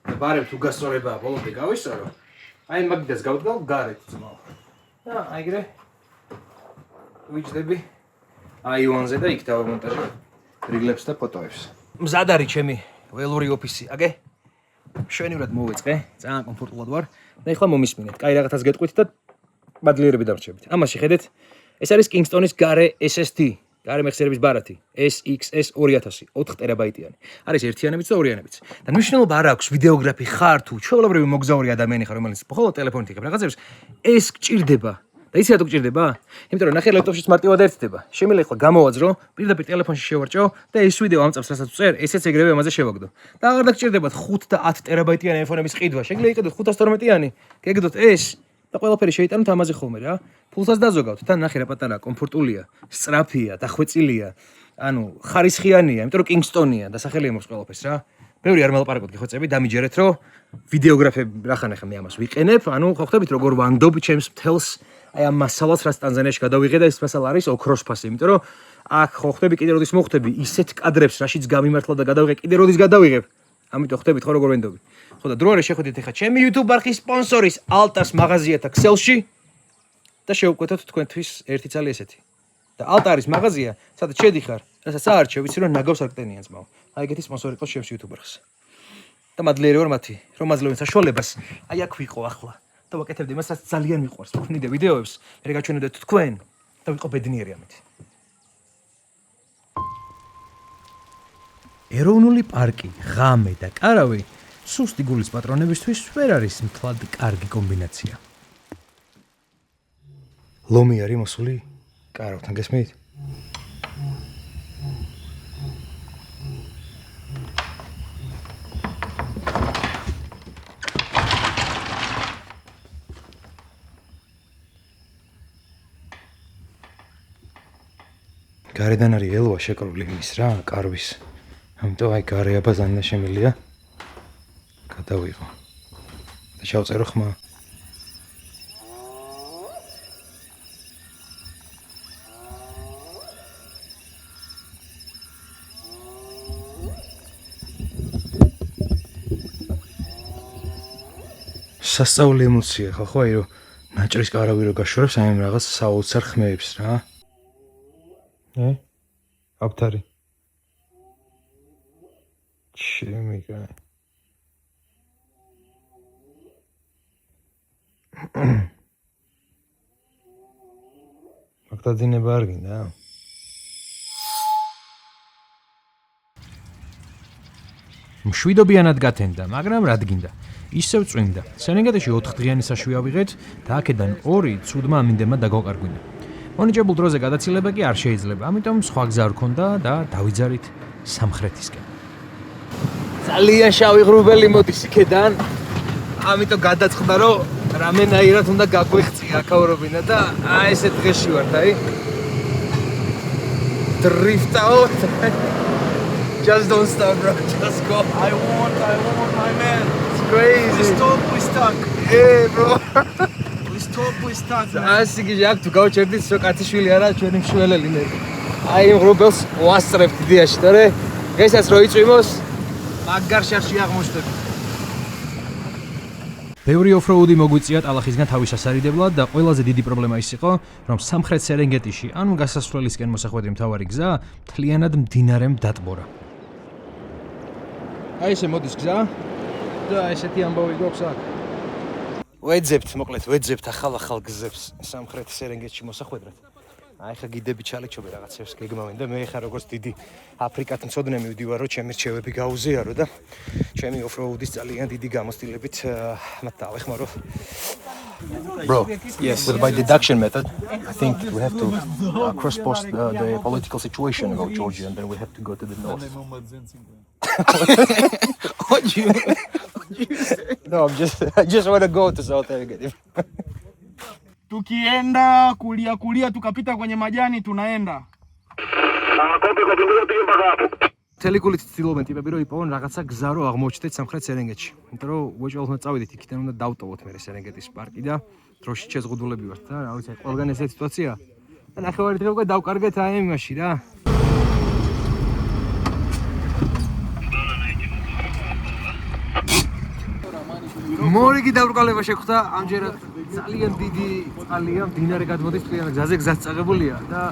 და ბარებ თუ გასწორებაა, ბოლომდე გავისწორო. აი მაგდას გავდგავ გარეთ ძმაო. და აი ეგრე ვიჯდები. აივანზე და იქ დავამონტაჟებ რიგლებს და ფოტოებს. მზად არის ჩემი ველური ოფისი, აგე? შვენივრად მოვეწყე, ძალიან კომფორტულად ვარ და ეხლა მომისმინეთ. კაი რაღაცას გეტყვით და მადლიერები დამრჩებით. ამაში ხედეთ, ეს არის Kingston-ის გარე SSD, გარე მეხსიერების ბარათი, SXS 2000, 4 ტერაბაიტიანი. არის ერთიანებიც და ორიანებიც. და მნიშვნელობა არ აქვს ვიდეოგრაფი ხარ თუ ჩვეულებრივი მოგზაური ადამიანი ხარ, რომელიც მხოლოდ ტელეფონით იღებ რაღაცებს, ეს გჭირდება. და იცი რატო გჭირდება? იმიტომ რომ ნახე ლეპტოპშიც მარტივად ერთდება. შემიძლია ახლა გამოვაძრო, პირდაპირ ტელეფონში შევარჭო და ეს ვიდეო ამ წამს რასაც ვწერ, ესეც ეგრევე ამაზე შევაგდო. და აღარ დაგჭირდებათ 5 და 10 ტერაბაიტიანი iPhone-ების ყიდვა. შეგიძლია იყიდოთ 512-იანი, გეგდოთ ეს და ყველაფერი შეიტანოთ ამაზე ხოლმე რა. ფულსაც დაზოგავთ, თან ნახე რა პატარა, კომფორტულია, სწრაფია, დახვეწილია, ანუ ხარისხიანია, იმიტომ რომ Kingston-ია და სახელი ემობს ყველაფერს რა. ბევრი არ მელაპარაკოთ გიხოცები, დამიჯერეთ რომ ვიდეოგრაფები რახან ახლა მე ამას ვიყენებ, ანუ ხო ხვდებით როგორ ვანგდობ ჩემს მთელს აი ამ მასალას რაც ტანზანიაში გადავიღე და ეს მასალა არის ოქროს ფასი, იმიტომ რომ აქ ხო ხვდები კიდე როდის მოხვდები ისეთ კადრებს რაშიც გამიმართლა და გადავიღე კიდე როდის გადავიღებ. ამიტომ ხვდებით ხო როგორ ვენდობი. ხო და დრო არის შეხვედით ახლა ჩემი YouTube არხის სპონსორის Altas მაღაზიათა ქსელში და შევკვეთოთ თქვენთვის ერთი ცალი ესეთი. და Alta არის მაღაზია, სადაც შედიხარ, რასაც აარჩევ, ვიცი რომ ნაგავს არ კტენიან ძმაო. აი ეგეთი სპონსორი ყავს ჩემს YouTube არხს. და მადლიერი ვარ მათი, რომ აძლევენ საშუალებას. აი აქ ვიყო ახლა. და ვაკეთებდი მასაც ძალიან მიყვარს ვქნიდე ვიდეოებს, მე გაჩვენებდეთ თქვენ და ვიყო ბედნიერი ამით. ეროვნული პარკი, ღამე და კარავი სუსტი გულის პატრონებისთვის ვერ არის მთლად კარგი კომბინაცია. ლომი არის მოსული კარავთან, გესმით? გარედან არის ელვა შეკრული იმის რა, კარვის. ამიტომ აი გარე აბაზანდა შემილია. გადავიღო. და შევწერო ხმა. სასწაული ემოცია ხო აი რომ ნაჭრის კარავი რო გაშორებს აი ამ რაღაც საოცარ ხმეებს რა. აფთარი. ჩემი კაი. მაგდაძინება არ გინდა? მშვიდობიანად გათენდა, მაგრამ რად გინდა? ისევ წვიმდა. სერენგეტიში 4 დღიანი საშვი ავიღეთ და აქედან 2 ცუდმა ამინდებმა დაგვაკარგვინა. მონიჭებულ დროზე გადაცილება კი არ შეიძლება, ამიტომ სხვა გზა არ ქონდა და დავიძარით სამხრეთისკენ. ძალიან შავი ღრუბელი მოდის იქედან. ამიტომ გადაწყდა რომ რამენაირად უნდა გაგვეღწია აქაურობინა და აი ესე დღეში ვართ, აი. Drift out. Just don't stop, bro. Just go. I want, my man. It's crazy. We stop, we stuck. Hey, bro. We stop, we stuck. ასე კი აქ თუ გავჩერდით, რომ კაციშვილი არა, ჩვენი მშველელი მე. აი იმ ღრუბელს ვასწრებთ იდეაში, თორე დღესაც რო იწვიმოს, მაგარშარში აღმოჩნდები. ბევრი ოფროუდი მოგვიწია ტალახისგან თავის ასარიდებლად და ყველაზე დიდი პრობლემა ის იყო, რომ სამხრეთ სერენგეტიში, ანუ გასასვლელისკენ მოსახვედრი მთავარი გზა, მთლიანად მდინარემ დატბორა. აი ესე მოდის გზა და ესეთი ამბავი გვაქვს აქ. ვეძებთ, მოკლედ, ვეძებთ ახალ გზებს სამხრეთ სერენგეტში მოსახვედრად. აი ხა გიდები ჩალიჩობე რაღაცებს გეგმავენ და მე ხა როგორც დიდი აფრიკათ მცოდნე მივდივარ რომ ჩემი რჩევები გაუზიარო და ჩემი ოფროუდის ძალიან დიდი გამოცდილებით მათ დავეხმარო Bro, yes. With by deduction method, I think we have to cross-post the political situation about Georgia, and then we have to go to the north. What do you say? No, I just want to go to South Africa. Tukienda kulia tukapita kwenye majani tunaenda. Telikuli ცდილობენ ტიპები რომ იპოვონ რაღაცა გზა რომ აღმოჩნდეთ სამხრეთ სერენგეტში. იმიტომ რომ უეჭვალ უნდა წავიდეთ იქიდან უნდა დავტოვოთ მე სერენგეტის პარკი და დროში შეზღუდულები ვართ და რა ვიცი ყველგან ესეთი სიტუაცია. და ნახევარი დღე უკვე დავკარგეთ აი იმაში რა. მორიგი დაბრკოლება შეხვდა ამჯერად ძალიან დიდი წყალია მდინარე გადმოდის მთლიანად გზაზე გზაც წაღებულია და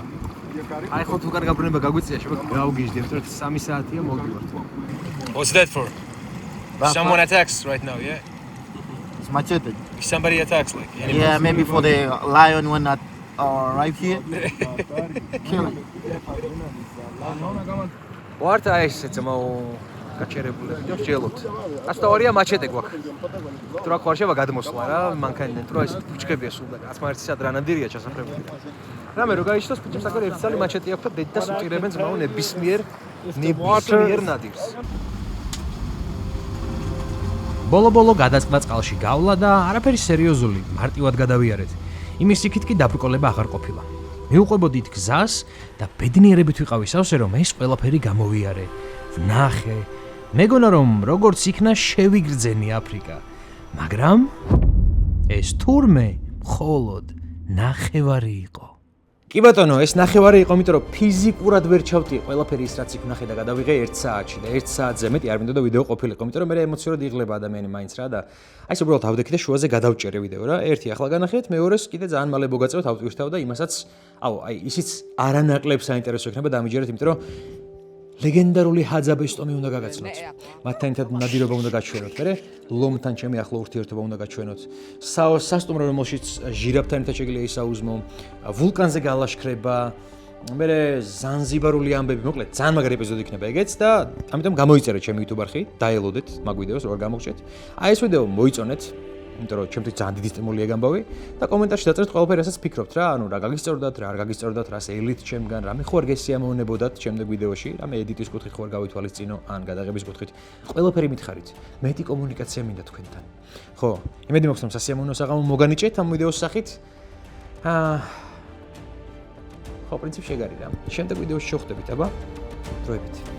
აი ხო თუ კარგი გაბრუნება გაგვიწია შემდგომ გავგიჟდი იმიტომ რომ 3 საათია მოვდივართ. What's that for? Someone attacks right now, yeah? It's machete. If somebody attacks like animals. Yeah, maybe for the lion when not arrive here. Kill it. ვართ აი ესეც მო გაჩერებულები და ვშელოთ. 102-ია მაჩეტე გვაქვს. თუ რა ხوارშება გადმოსვლა რა, მანქანიდან თუ ეს ფუჩქებია სულ და 101-სად რანადირია ჩასაფრებული. რამე რო გაიშთოს ფუჩებს აქ ერთი წალი მაჩეტი აქვს და დედას უჭირებენ ძმაო ნებისმიერ ნადირს. ბოლო-ბოლო გადაწყდა წყალში გავლა და არაფერი სერიოზული, მარტივად გადავიარეთ. იმის იქით კი დაბრკოლება აღარ ყოფილა. მიუყვებოდით გზას და ბედნიერებით ვიყავი სავსე რომ ეს ყველაფერი გამოვიარე. ვნახე. მეგონა რომ როგორც იქნა შევიგრძენი აფრიკა. მაგრამ ეს თურმე მხოლოდ ნახევარი იყო. კი ბატონო, ეს ნახევარი იყო, იმიტომ რომ ფიზიკურად ვერ ჩავტი ყველაფერი ის რაც იქ ვნახე და გადავიღე 1 საათში და 1 საათზე მეტი არ მინდოდა ვიდეო ყოფილიყო, იმიტომ რომ მე ემოციურად იღლება ადამიანი მაინც რა და აი ეს უბრალოდ ავდექი და შუაზე გადავჭერე ვიდეო რა. ერთი ახლა განახიეთ, მეორეს კიდე ძალიან მალე მოგაწევთ ავტვირთავ და იმასაც აი ისიც არანაკლებ საინტერესო იქნება დამიჯერეთ, იმიტომ რომ ლეგენდარული ჰაძაბესტომი უნდა გაგაცნოთ. მათთან ერთად ნადირობა უნდა გაჩვენოთ. მერე ლომთან ჩემი ახლო ურთიერთობა უნდა გაჩვენოთ. სასტუმრო რომელშიც ჟირაფთან ერთად შეგიძლია ისაუზმო, ვულკანზე გალაშქრება, მერე ზანზიბარული ამბები, მოკლედ ძალიან მაგარი ეპიზოდი იქნება ეგეც და ამიტომ გამოიწერეთ ჩემი YouTube არხი, დაელოდეთ მაგ ვიდეოს როგორ გამოგჭეთ. აი ეს ვიდეო მოიწონეთ. იმიტომ რომ ჩემთვის ძალიან დიდი სტიმულია გამბავი და კომენტარში დაწერეთ ყველაფერი, რასაც ფიქრობთ რა, ანუ რა გაგისწორდათ, რა არ გაგისწორდათ, რას ელით ჩემგან, რამე ხო არ გესიამოვნებოდათ ჩემდე ვიდეოში, რამე ედიტის კუთხით ხო არ გავითვალისწინო, ან გადაღების კუთხით. ყველაფერი მითხარით. მეტი კომუნიკაცია მინდა თქვენთან. ხო, იმედი მაქვს რომ სასიამოვნო საღამო მოგანიჭეთ ამ ვიდეოს სახით. ხო, პრინციპში ეგ არის რა. შემდეგ ვიდეოში შევხვდებით, აბა. დროებით.